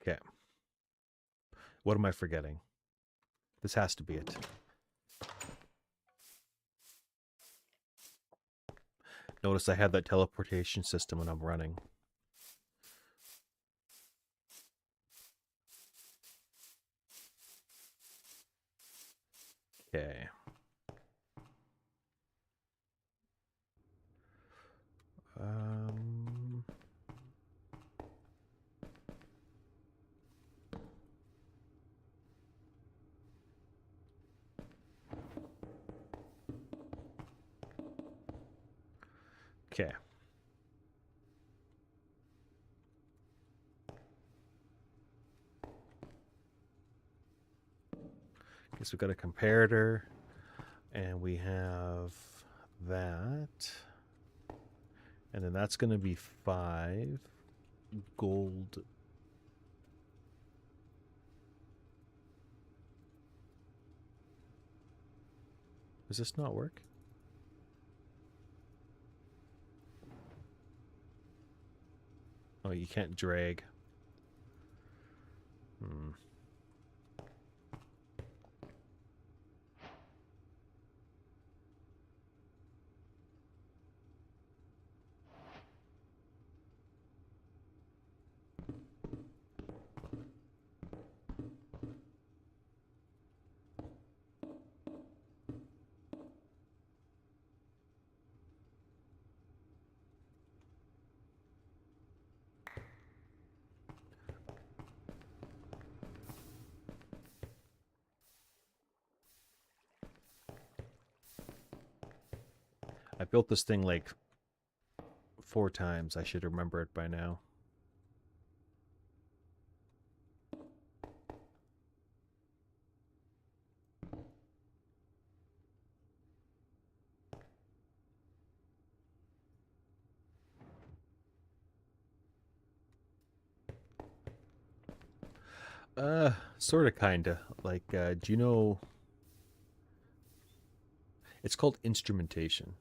Okay. What am I forgetting? This has to be it. Notice I have that teleportation system when I'm running. Okay. Okay. Guess we've got a comparator, and we have that. And then that's going to be 5 gold. Does this not work? Oh, you can't drag. Hmm. I built this thing like 4 times. I should remember it by now. Sort of, kinda. Like, do you know? It's called instrumentation.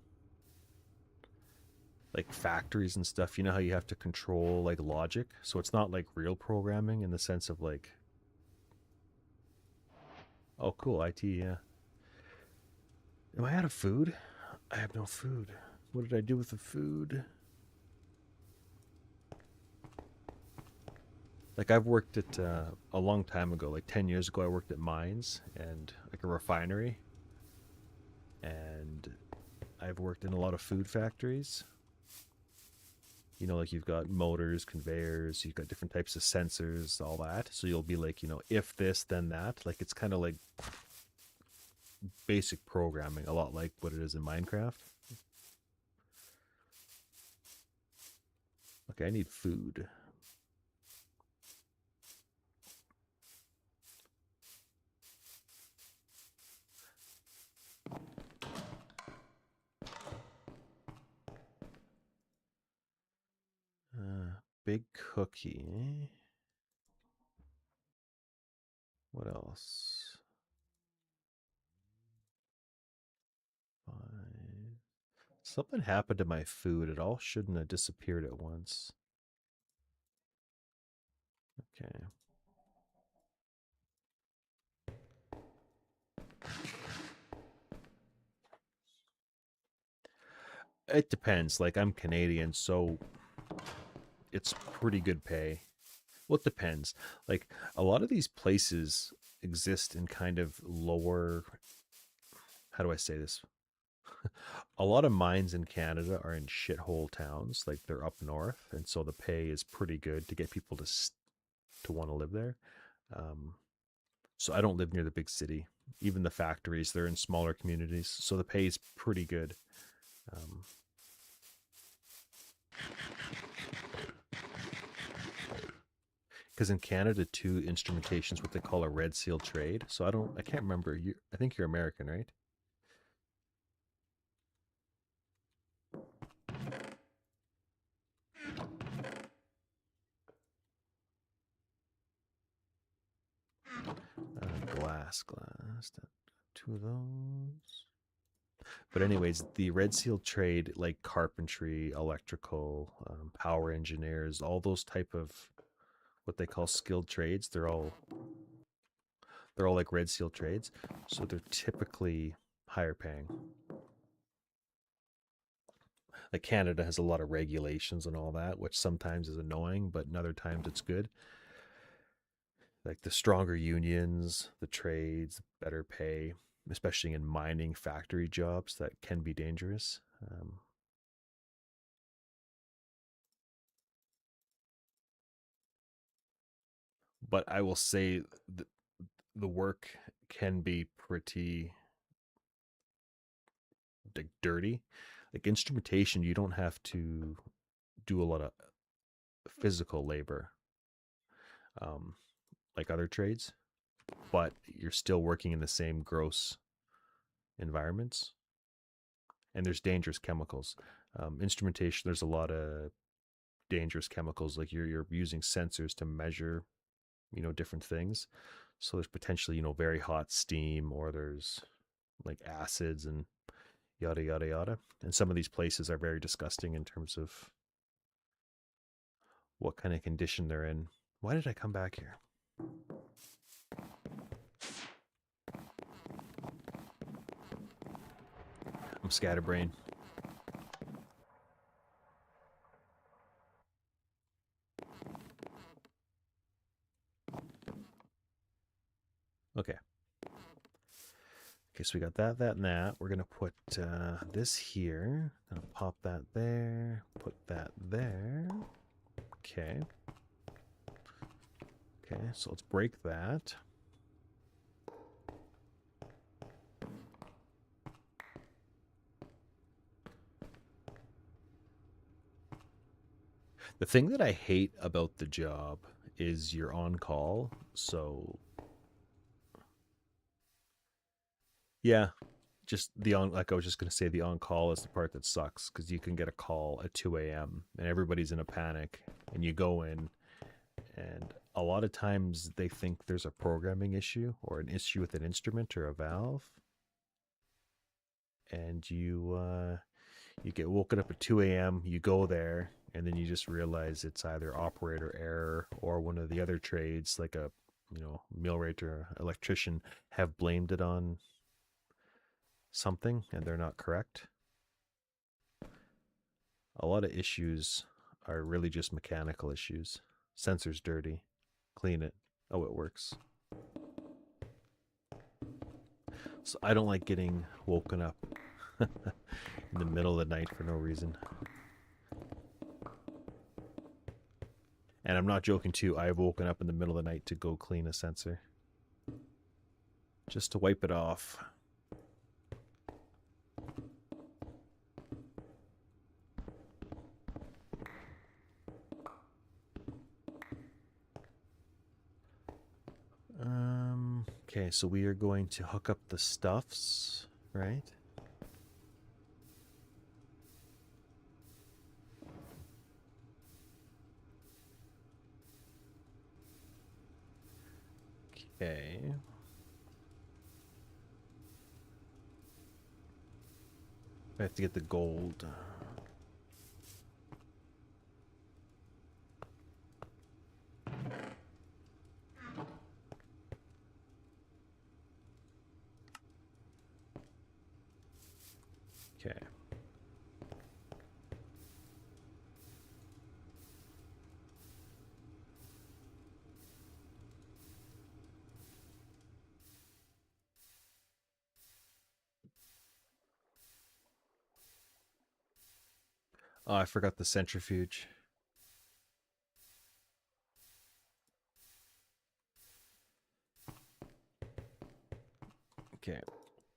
Like factories and stuff. You know how you have to control like logic, so it's not like real programming in the sense of like. Oh, cool, IT. Yeah. Am I out of food? I have no food. What did I do with the food? Like I've worked at a long time ago, like 10 years ago. I worked at mines and like a refinery, and I've worked in a lot of food factories. You know, like you've got motors, conveyors, you've got different types of sensors, all that. So you'll be like, if this, then that. Like it's kind of like basic programming, a lot like what it is in Minecraft. Okay, I need food. Big cookie. What else? 5. Something happened to my food. It all shouldn't have disappeared at once. Okay. It depends. Like I'm Canadian, so it's pretty good pay. Well, it depends. Like a lot of these places exist in kind of lower, how do I say this? A lot of mines in Canada are in shithole towns, like they're up north, and so the pay is pretty good to get people to want to live there. Um, so I don't live near the big city. Even the factories, they're in smaller communities, so the pay is pretty good. Um, because in Canada too, instrumentation is what they call a red seal trade. So I can't remember. I think you're American, right? Glass. 2 of those. But anyways, the red seal trade, like carpentry, electrical, power engineers, all those type of what they call skilled trades, they're all like red seal trades. So they're typically higher paying. Like Canada has a lot of regulations and all that, which sometimes is annoying, but in other times it's good. Like the stronger unions, the trades, better pay, especially in mining factory jobs that can be dangerous. But I will say the work can be pretty like dirty. Like instrumentation, you don't have to do a lot of physical labor, um, like other trades. but you're still working in the same gross environments. And there's dangerous chemicals. Instrumentation, there's a lot of dangerous chemicals. Like you're using sensors to measure, different things. So there's potentially, very hot steam, or there's like acids and yada yada yada. And some of these places are very disgusting in terms of what kind of condition they're in. Why did I come back here? I'm scatterbrained. Okay. Okay, so we got that, and that. We're going to put this here. Gonna pop that there. Put that there. Okay. Okay, so let's break that. The thing that I hate about the job is you're on call. So, yeah, just like I was just going to say, the on call is the part that sucks, because you can get a call at 2 a.m. and everybody's in a panic, and you go in, and a lot of times they think there's a programming issue or an issue with an instrument or a valve, and you get woken up at 2 a.m., you go there, and then you just realize it's either operator error, or one of the other trades, like a millwright or electrician, have blamed it on something and they're not correct. A lot of issues are really just mechanical issues. Sensor's dirty. Clean it. Oh, it works. So I don't like getting woken up in the middle of the night for no reason. And I'm not joking too. I've woken up in the middle of the night to go clean a sensor, just to wipe it off. Okay, so we are going to hook up the stuffs, right? Okay. I have to get the gold. Okay. Oh, I forgot the centrifuge. Okay.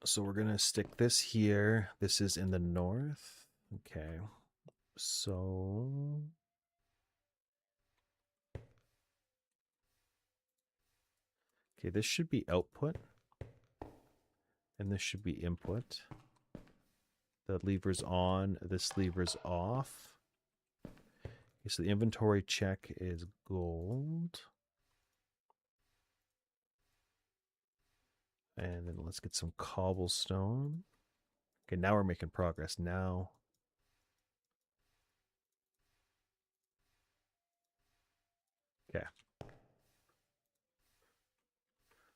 So we're going to stick this here. This is in the north. Okay. So okay, this should be output, and this should be input. The lever's on, this lever's off. Okay, so the inventory check is gold. And then let's get some cobblestone. Okay, now we're making progress. Now, okay.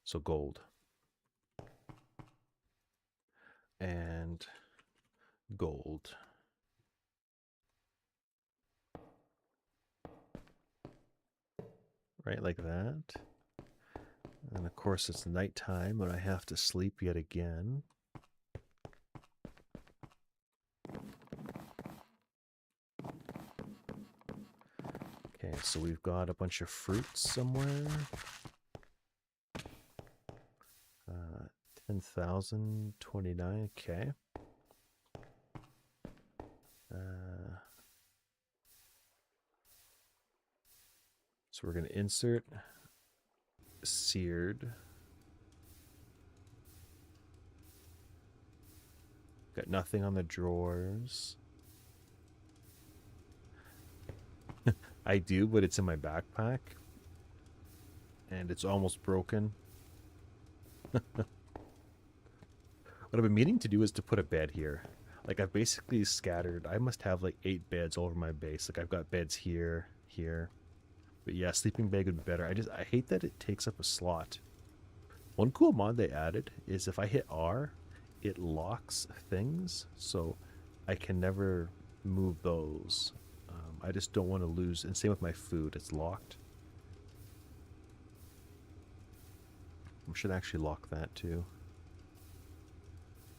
So gold. And gold. Right, like that. And of course it's nighttime, but I have to sleep yet again. Okay, so we've got a bunch of fruits somewhere. 10,029, okay. So we're going to insert seared Got nothing on the drawers. I do, but it's in my backpack. And it's almost broken. What I've been meaning to do is to put a bed here. Like, I've basically scattered, I must have like 8 beds all over my base. Like, I've got beds here, here. But yeah, sleeping bag would be better. I hate that it takes up a slot. One cool mod they added is if I hit R, it locks things, so I can never move those. I just don't want to lose, and same with my food, it's locked. I should actually lock that too.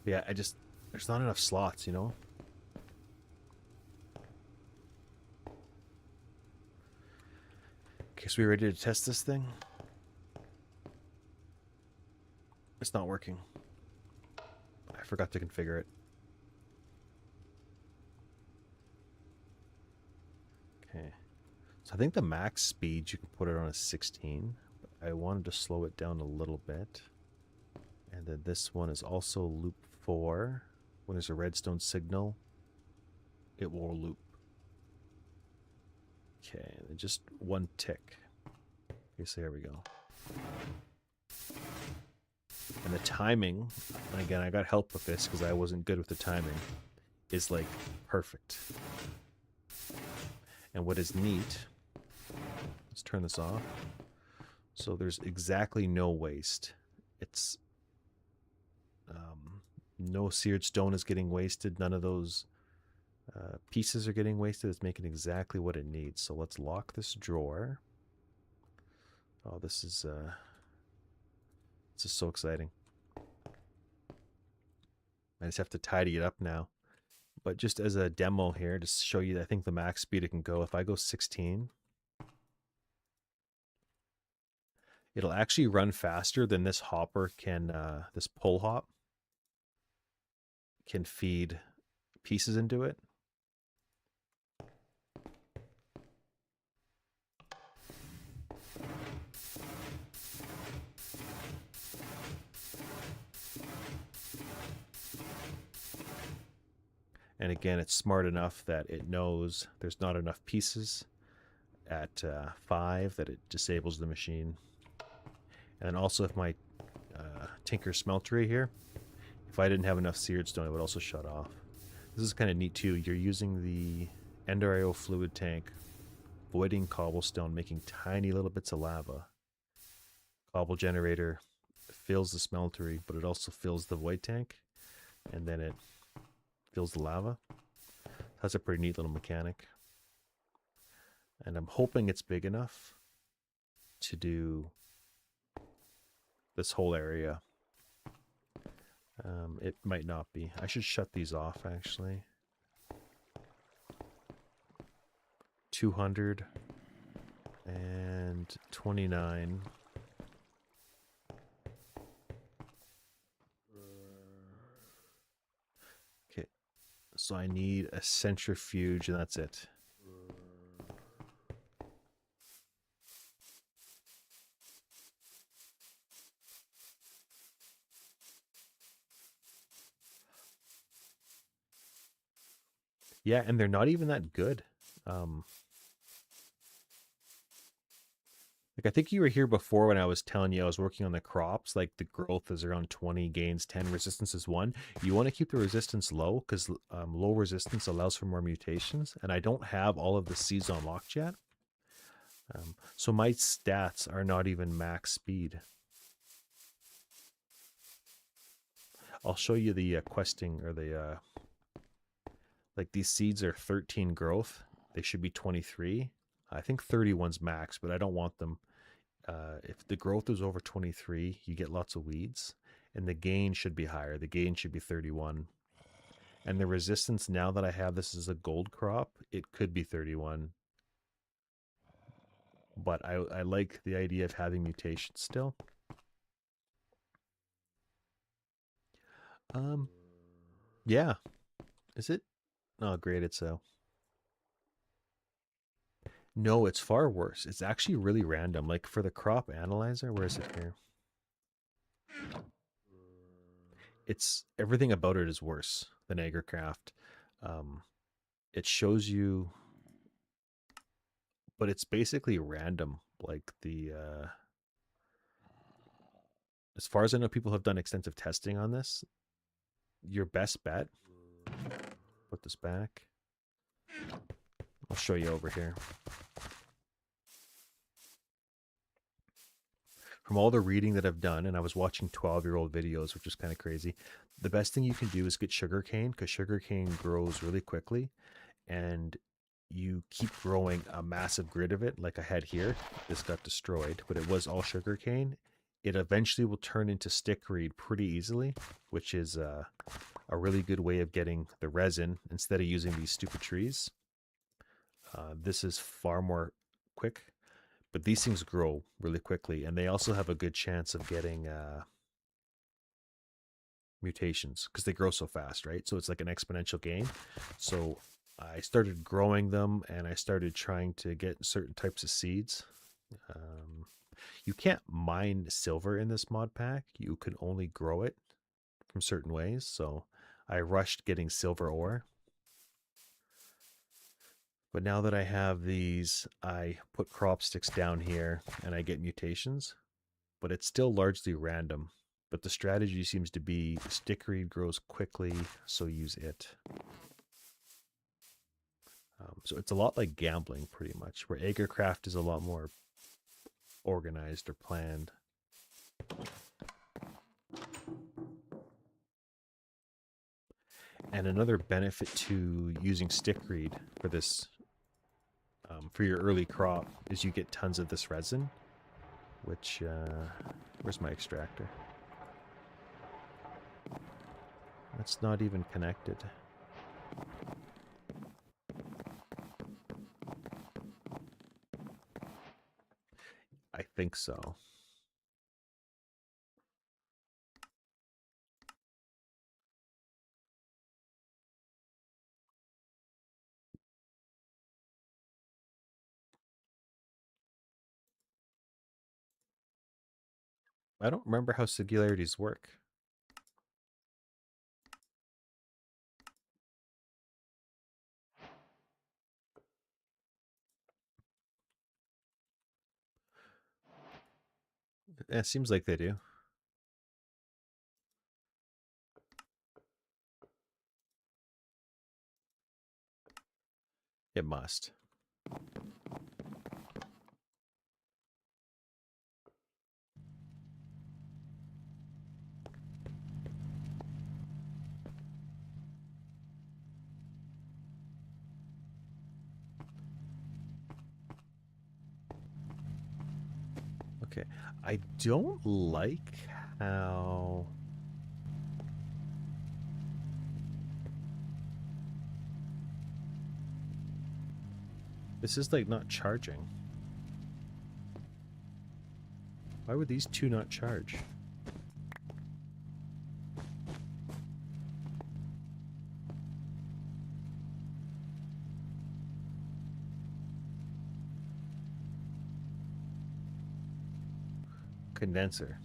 But yeah, there's not enough slots, you know? Okay, so we ready to test this thing? It's not working. I forgot to configure it. Okay. So I think the max speed, you can put it on a 16. But I wanted to slow it down a little bit. And then this one is also loop 4. When there's a redstone signal, it will loop. Okay, just one tick. Okay, so here we go. And the timing, and again, I got help with this because I wasn't good with the timing, is like perfect. And what is neat, let's turn this off. So there's exactly no waste. It's no seared stone is getting wasted. None of those pieces are getting wasted. It's making exactly what it needs. So let's lock this drawer. Oh, this is so exciting. I just have to tidy it up now. But just as a demo here, just to show you, I think the max speed it can go. If I go 16, it'll actually run faster than this hopper can, this pull hop can feed pieces into it. And again, it's smart enough that it knows there's not enough pieces at 5 that it disables the machine. And also if my Tinker smeltery here, if I didn't have enough seared stone, it would also shut off. This is kind of neat too. You're using the Ender IO fluid tank, voiding cobblestone, making tiny little bits of lava. Cobble generator fills the smeltery, but it also fills the void tank, and then it fills the lava. That's a pretty neat little mechanic. And I'm hoping it's big enough to do this whole area. It might not be. I should shut these off actually. 229. Okay, so I need a centrifuge and that's it. Yeah, and they're not even that good. Like I think you were here before when I was telling you I was working on the crops. Like the growth is around 20, gains 10, resistance is 1. You want to keep the resistance low because low resistance allows for more mutations. And I don't have all of the seeds unlocked yet. So my stats are not even max speed. I'll show you the questing or the like these seeds are 13 growth. They should be 23. I think 31's max, but I don't want them. If the growth is over 23, you get lots of weeds, and the gain should be higher. The gain should be 31. And the resistance, now that I have this as a gold crop, it could be 31. But I like the idea of having mutations still. Yeah. Is it? Oh, graded so. No, it's far worse. It's actually really random. Like for the crop analyzer, where is it here? It's everything about it is worse. than Agercraft. It shows you, but it's basically random. Like as far as I know, people have done extensive testing on this. Your best bet, put this back. I'll show you over here. From all the reading that I've done, and I was watching 12-year-old videos, which is kind of crazy, the best thing you can do is get sugarcane, because sugarcane grows really quickly, and you keep growing a massive grid of it. Like I had here, this got destroyed, but it was all sugarcane. It eventually will turn into stickweed pretty easily, which is a really good way of getting the resin instead of using these stupid trees. This is far more quick, but these things grow really quickly, and they also have a good chance of getting mutations because they grow so fast, right? So it's like an exponential gain. So I started growing them, and I started trying to get certain types of seeds. You can't mine silver in this mod pack. You can only grow it from certain ways. So I rushed getting silver ore. But now that I have these, I put crop sticks down here and I get mutations, but it's still largely random. But the strategy seems to be stickweed grows quickly, so use it. So it's a lot like gambling, pretty much, where Agercraft is a lot more organized or planned. And another benefit to using stickweed for this, for your early crop, is you get tons of this resin, which, where's my extractor? That's not even connected. I think so. I don't remember how singularities work. It seems like they do. It must. Okay. I don't like how... This is like not charging. Why would these two not charge? Condenser.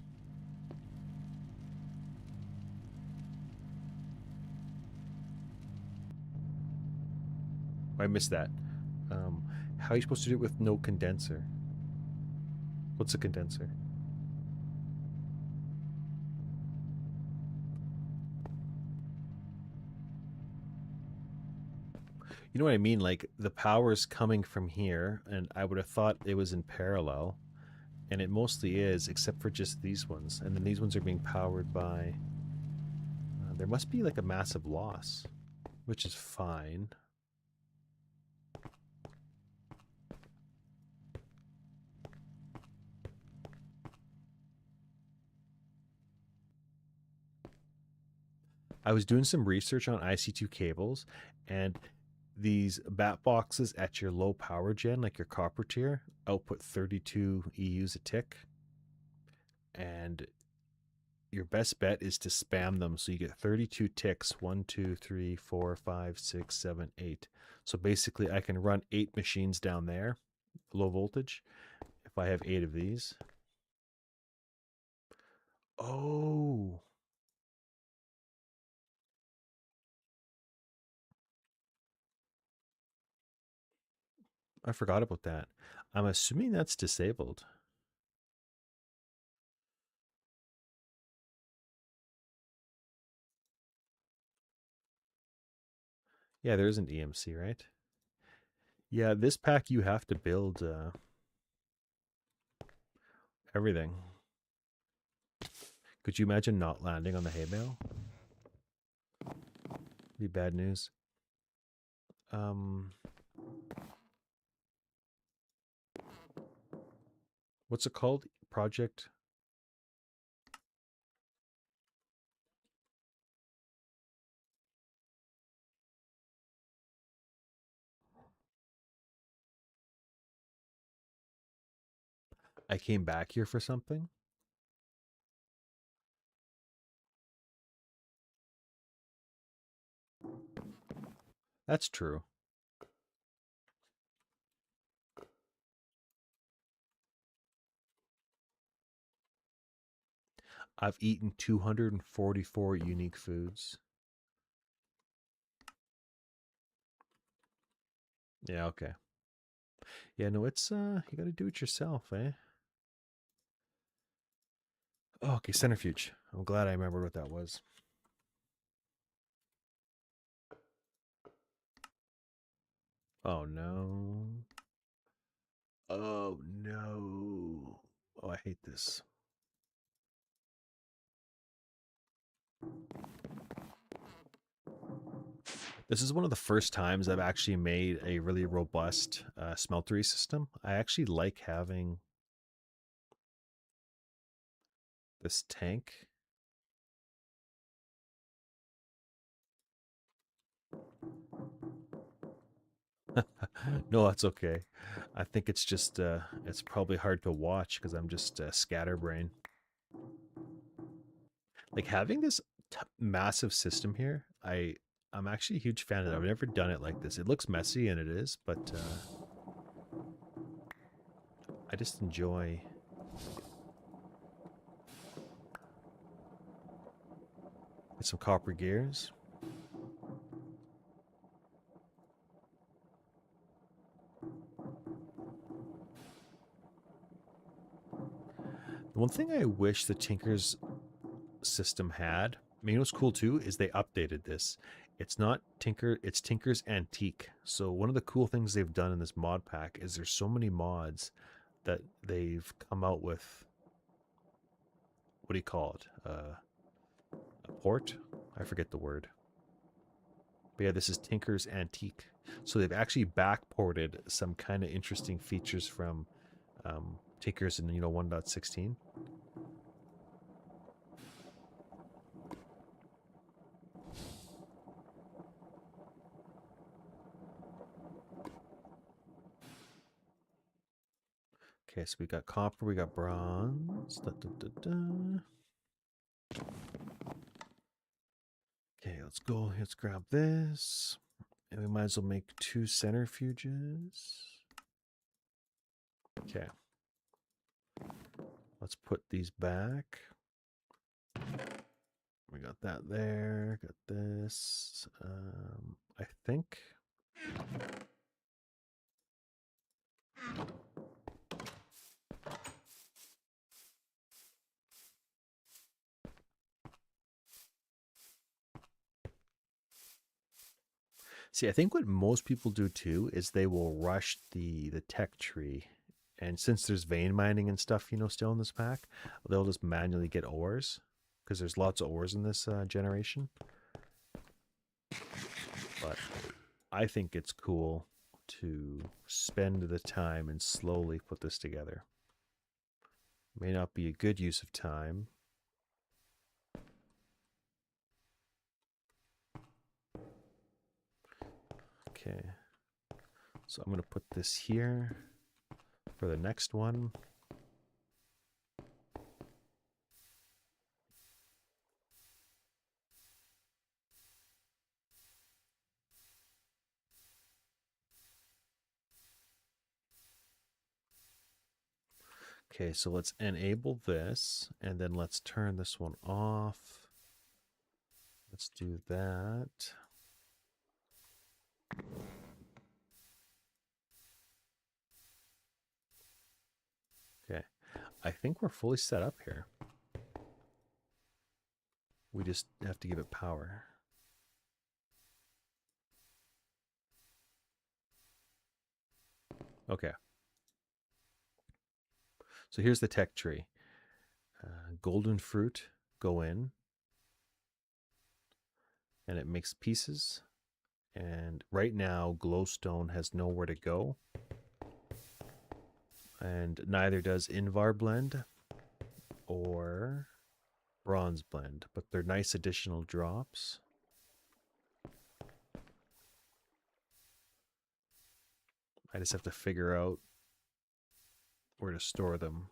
I missed that. How are you supposed to do it with no condenser? What's a condenser? You know what I mean? Like the power's coming from here, and I would have thought it was in parallel, and it mostly is, except for just these ones. And then these ones are being powered by... there must be like a massive loss, which is fine. I was doing some research on IC2 cables, and these bat boxes at your low power gen, like your copper tier, output 32 EUs a tick. And your best bet is to spam them so you get 32 ticks. 1, 2, 3, 4, 5, 6, 7, 8. So basically I can run 8 machines down there, low voltage, if I have 8 of these. Oh, I forgot about that. I'm assuming that's disabled. Yeah, there isn't EMC, right? Yeah, this pack you have to build everything. Could you imagine not landing on the hay bale? Be bad news. Um, what's it called? Project. I came back here for something. That's true. I've eaten 244 unique foods. Yeah, okay. Yeah, no, it's you got to do it yourself, eh? Oh, okay, centrifuge. I'm glad I remembered what that was. Oh no. Oh no. Oh, I hate this. This is one of the first times I've actually made a really robust smeltery system. I actually like having this tank. No, that's okay. I think it's just it's probably hard to watch because I'm just scatterbrain. Like having this massive system here, I'm actually a huge fan of it. I've never done it like this. It looks messy and it is, but I just enjoy. Get some copper gears. The one thing I wish the Tinker's system had, I mean, what's cool too, is they updated this. It's not Tinker, it's Tinker's Antique. So one of the cool things they've done in this mod pack is there's so many mods that they've come out with. What do you call it? A port? I forget the word. But yeah, this is Tinker's Antique. So they've actually backported some kind of interesting features from Tinker's in 1.16. Okay, so we got copper, we got bronze. Da, da, da, da. Okay, let's go. Let's grab this. And we might as well make 2 centrifuges. Okay. Let's put these back. We got that there. Got this. I think. See, I think what most people do too is they will rush the tech tree. And since there's vein mining and stuff, still in this pack, they'll just manually get ores because there's lots of ores in this generation. But I think it's cool to spend the time and slowly put this together. May not be a good use of time. Okay. So I'm going to put this here for the next one. Okay, so let's enable this, and then let's turn this one off. Let's do that. I think we're fully set up here. We just have to give it power. Okay. So here's the tech tree. Golden fruit go in, and it makes pieces. And right now, glowstone has nowhere to go. And neither does Invar blend or bronze blend, but they're nice additional drops. I just have to figure out where to store them.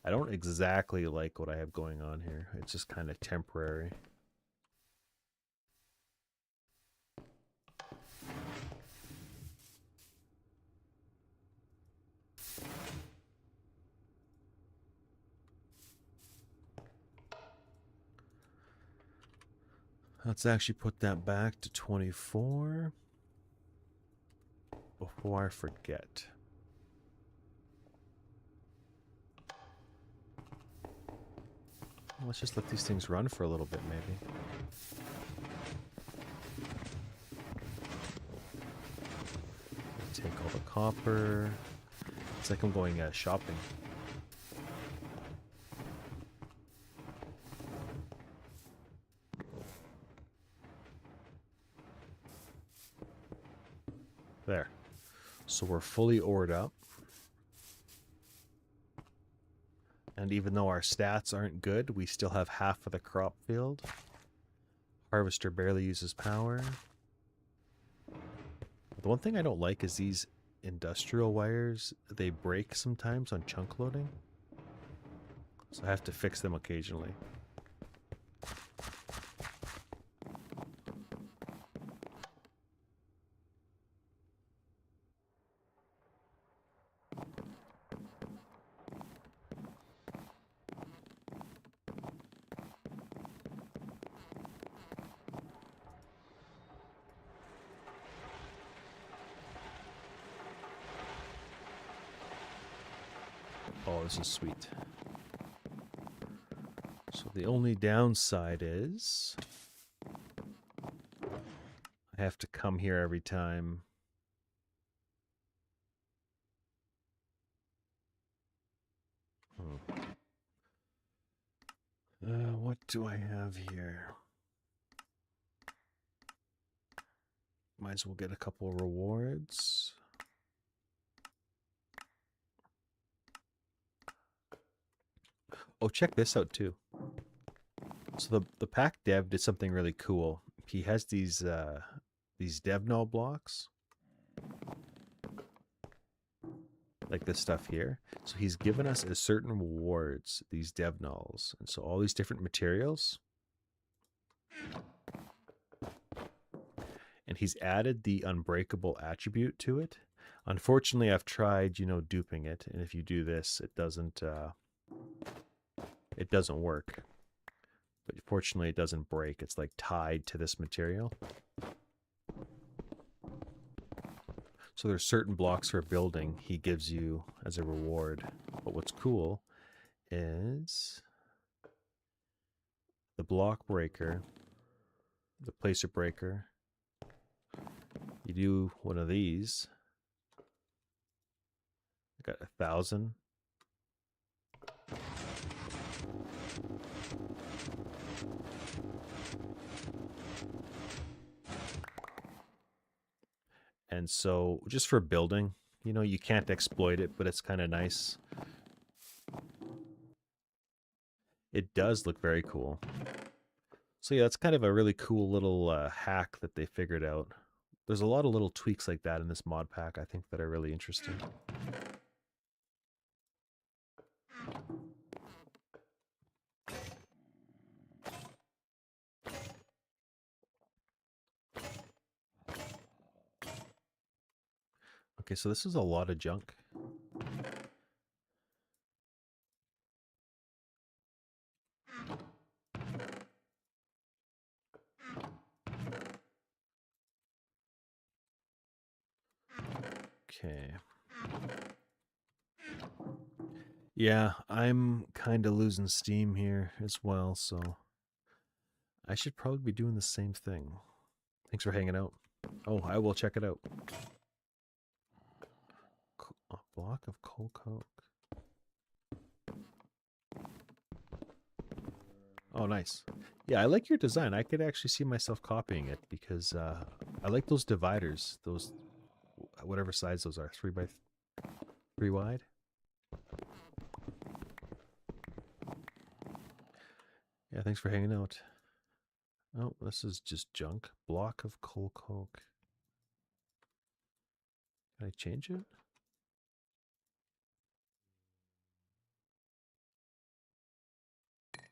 I don't exactly like what I have going on here. It's just kind of temporary. Let's actually put that back to 24 before I forget. Let's just let these things run for a little bit, maybe. Take all the copper. It's like I'm going shopping. There. So we're fully ored up. And even though our stats aren't good, we still have half of the crop field. Harvester barely uses power. The one thing I don't like is these industrial wires. They break sometimes on chunk loading. So I have to fix them occasionally. Oh, this is sweet. So the only downside is I have to come here every time. What do I have here? Might as well get a couple of rewards. Oh, check this out too. So the pack dev did something really cool. He has these dev null blocks, like this stuff here. So he's given us a certain rewards, these dev nulls, and so all these different materials. And he's added the unbreakable attribute to it. Unfortunately, I've tried, duping it, and if you do this, it doesn't work. But fortunately, it doesn't break. It's like tied to this material. So there's certain blocks for building he gives you as a reward. But what's cool is the block breaker, the placer breaker. You do one of these. I got 1,000. And so just for building, you can't exploit it, but it's kind of nice. It does look very cool. So yeah, that's kind of a really cool little hack that they figured out. There's a lot of little tweaks like that in this mod pack, I think, that are really interesting. Okay, so this is a lot of junk. Okay. Yeah, I'm kind of losing steam here as well, so I should probably be doing the same thing. Thanks for hanging out. Oh, I will check it out. A block of coal coke. Oh, nice. Yeah, I like your design. I could actually see myself copying it because I like those dividers. Those, whatever size those are, 3 by 3 wide. Yeah, thanks for hanging out. Oh, this is just junk. Block of coal coke. Can I change it? It's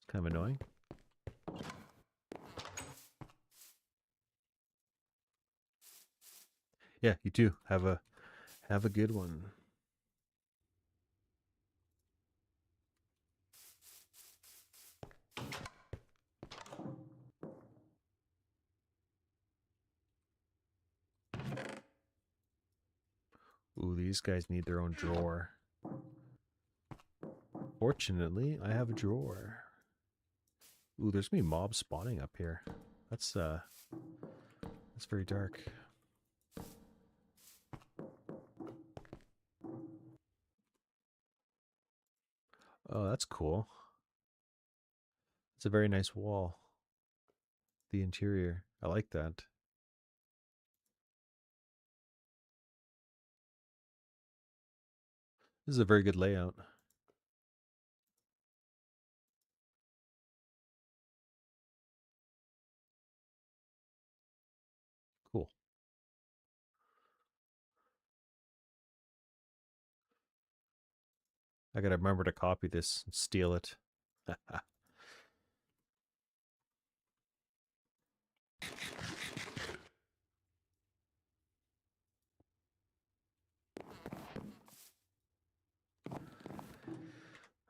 kind of annoying. Yeah, you too. Have a good one. Ooh, these guys need their own drawer. Fortunately, I have a drawer. Ooh, there's gonna be mobs spawning up here. That's very dark. Oh, that's cool. It's a very nice wall. The interior. I like that. This is a very good layout. Cool. I gotta remember to copy this and steal it.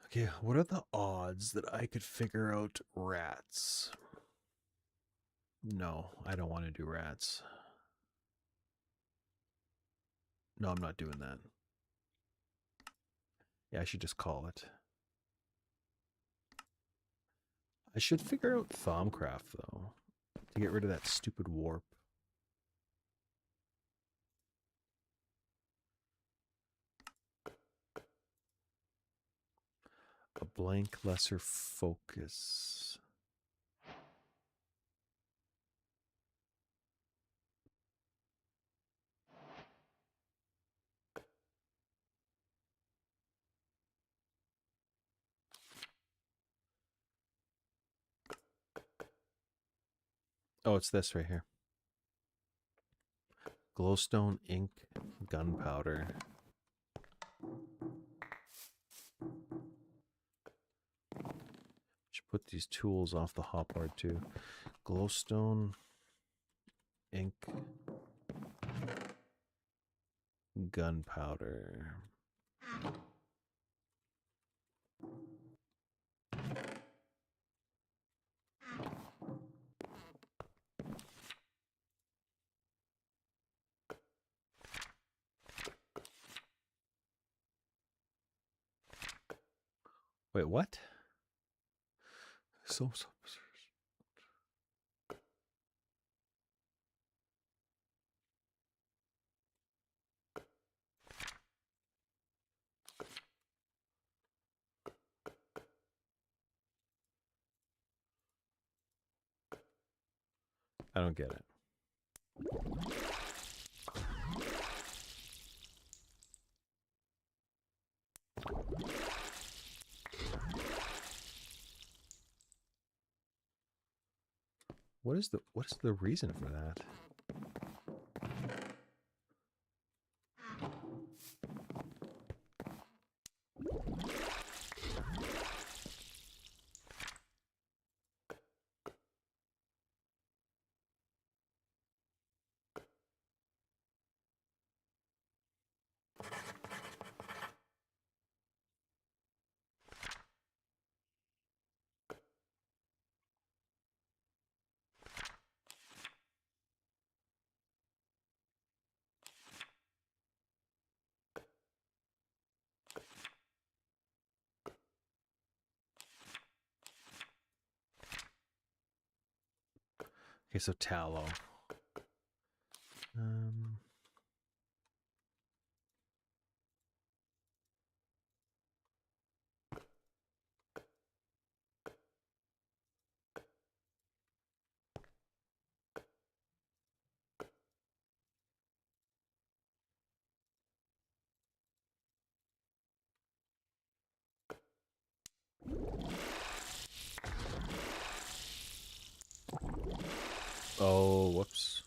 Okay, what are the odds that I could figure out rats? No, I don't want to do rats. No, I'm not doing that. Yeah, I should just call it. I should figure out Thaumcraft, though, to get rid of that stupid warp. A blank lesser focus. Oh, it's this right here. Glowstone, ink, gunpowder. Should put these tools off the hotbar too. Glowstone, ink, gunpowder. Wait, what? So. I don't get it. What is the reason for that? Okay, so tallow. Oh, whoops.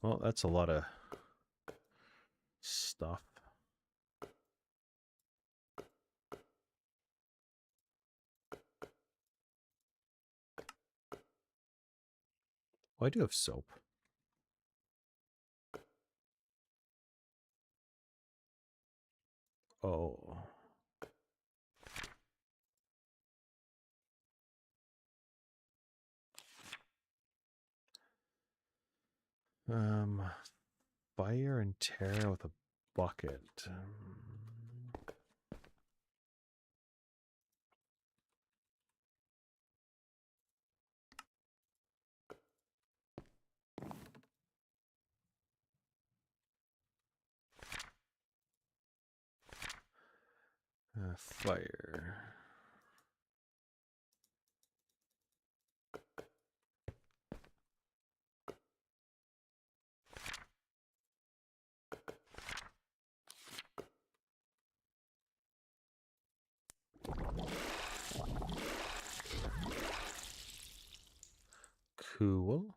Well, that's a lot of stuff. Oh, I do have soap. Oh. Fire and terror with a bucket. Fire. Cool.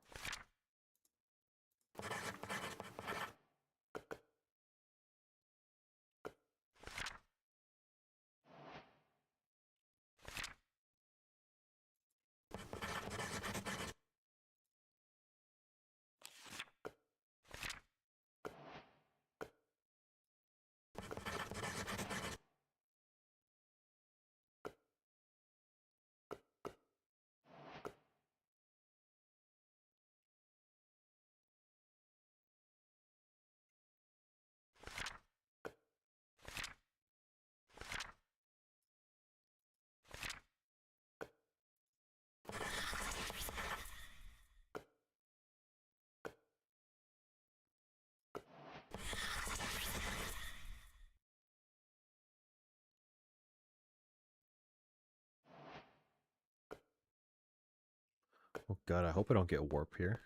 Oh god, I hope I don't get warp here.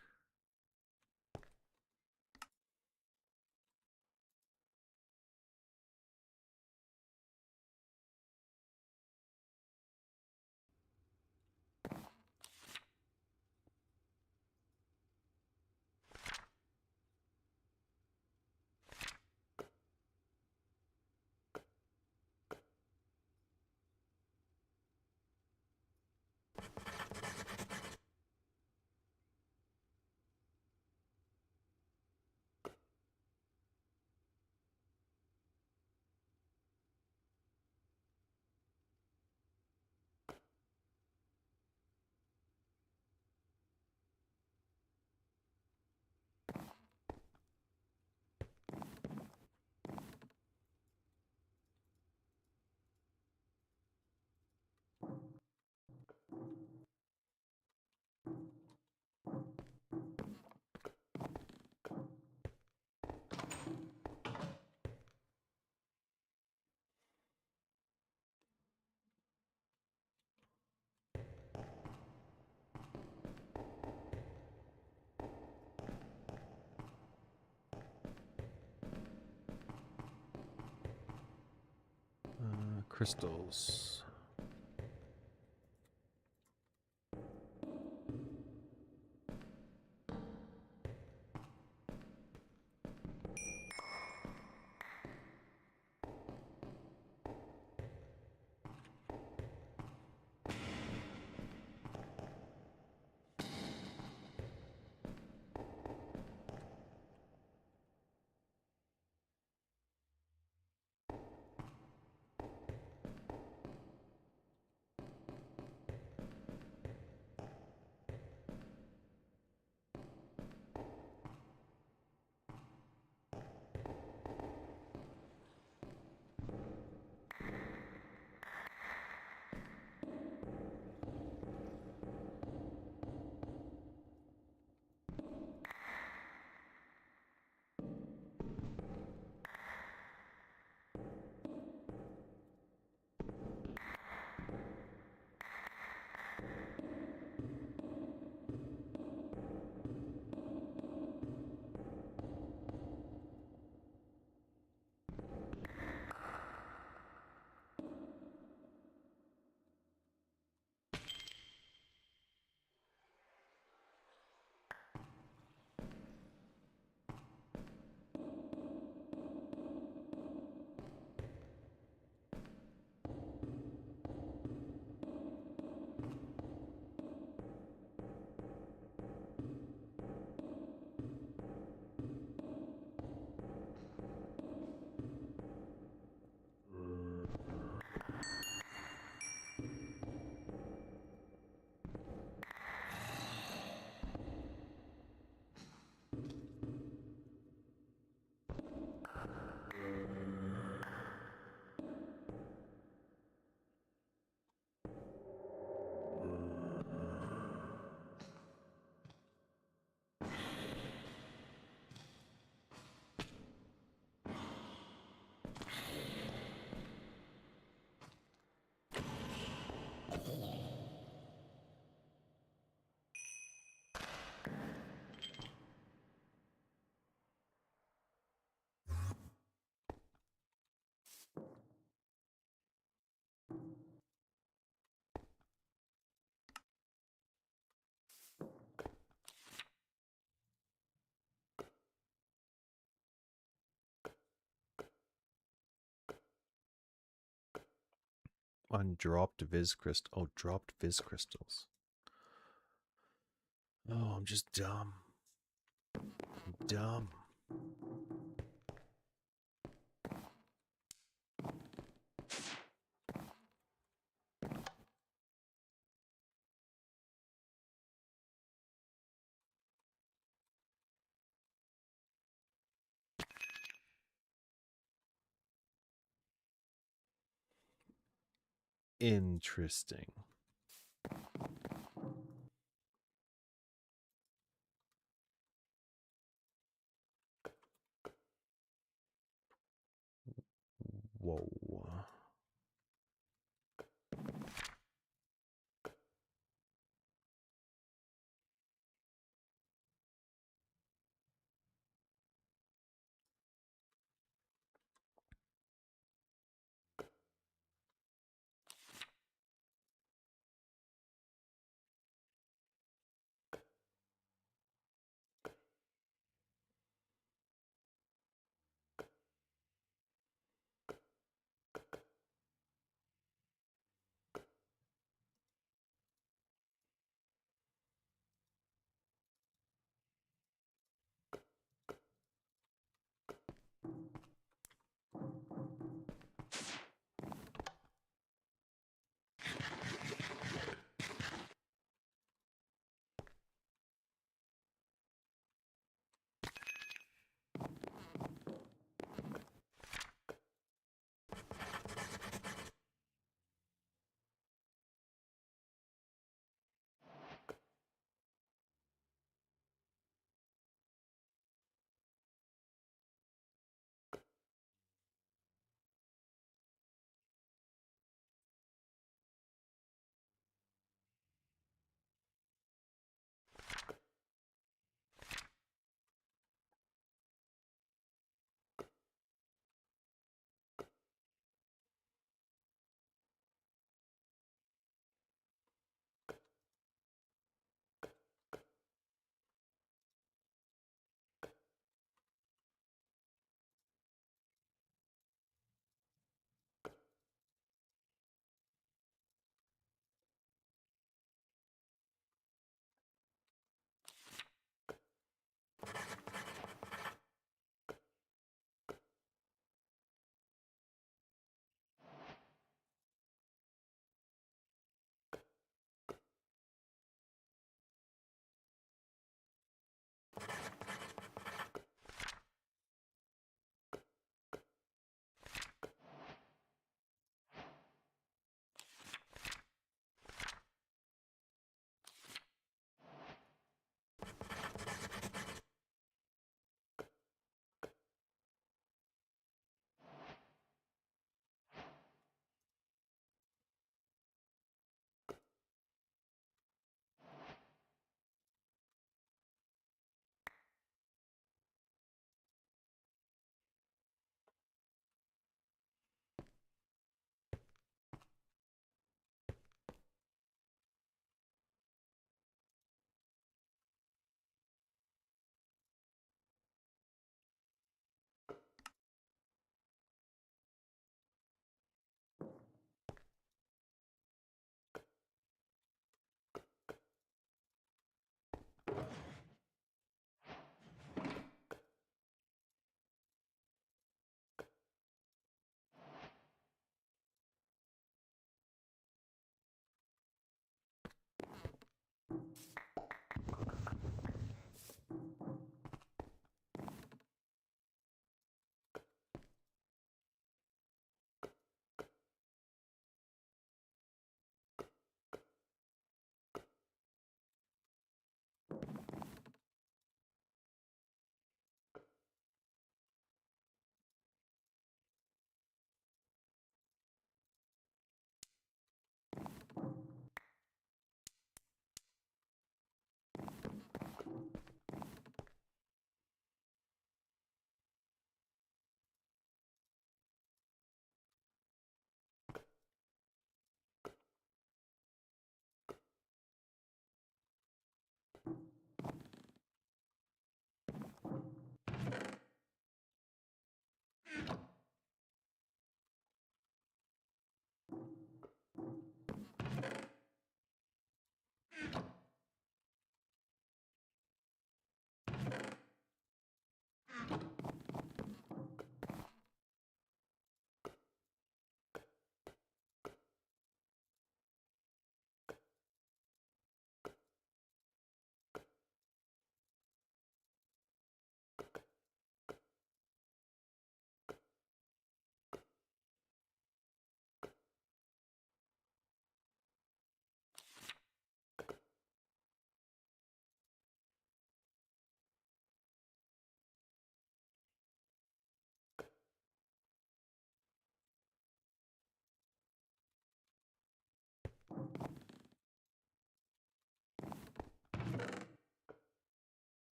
Crystals. Undropped Viz crystal. Oh, dropped Viz crystals. Oh, I'm just dumb. Dumb. Interesting. Whoa.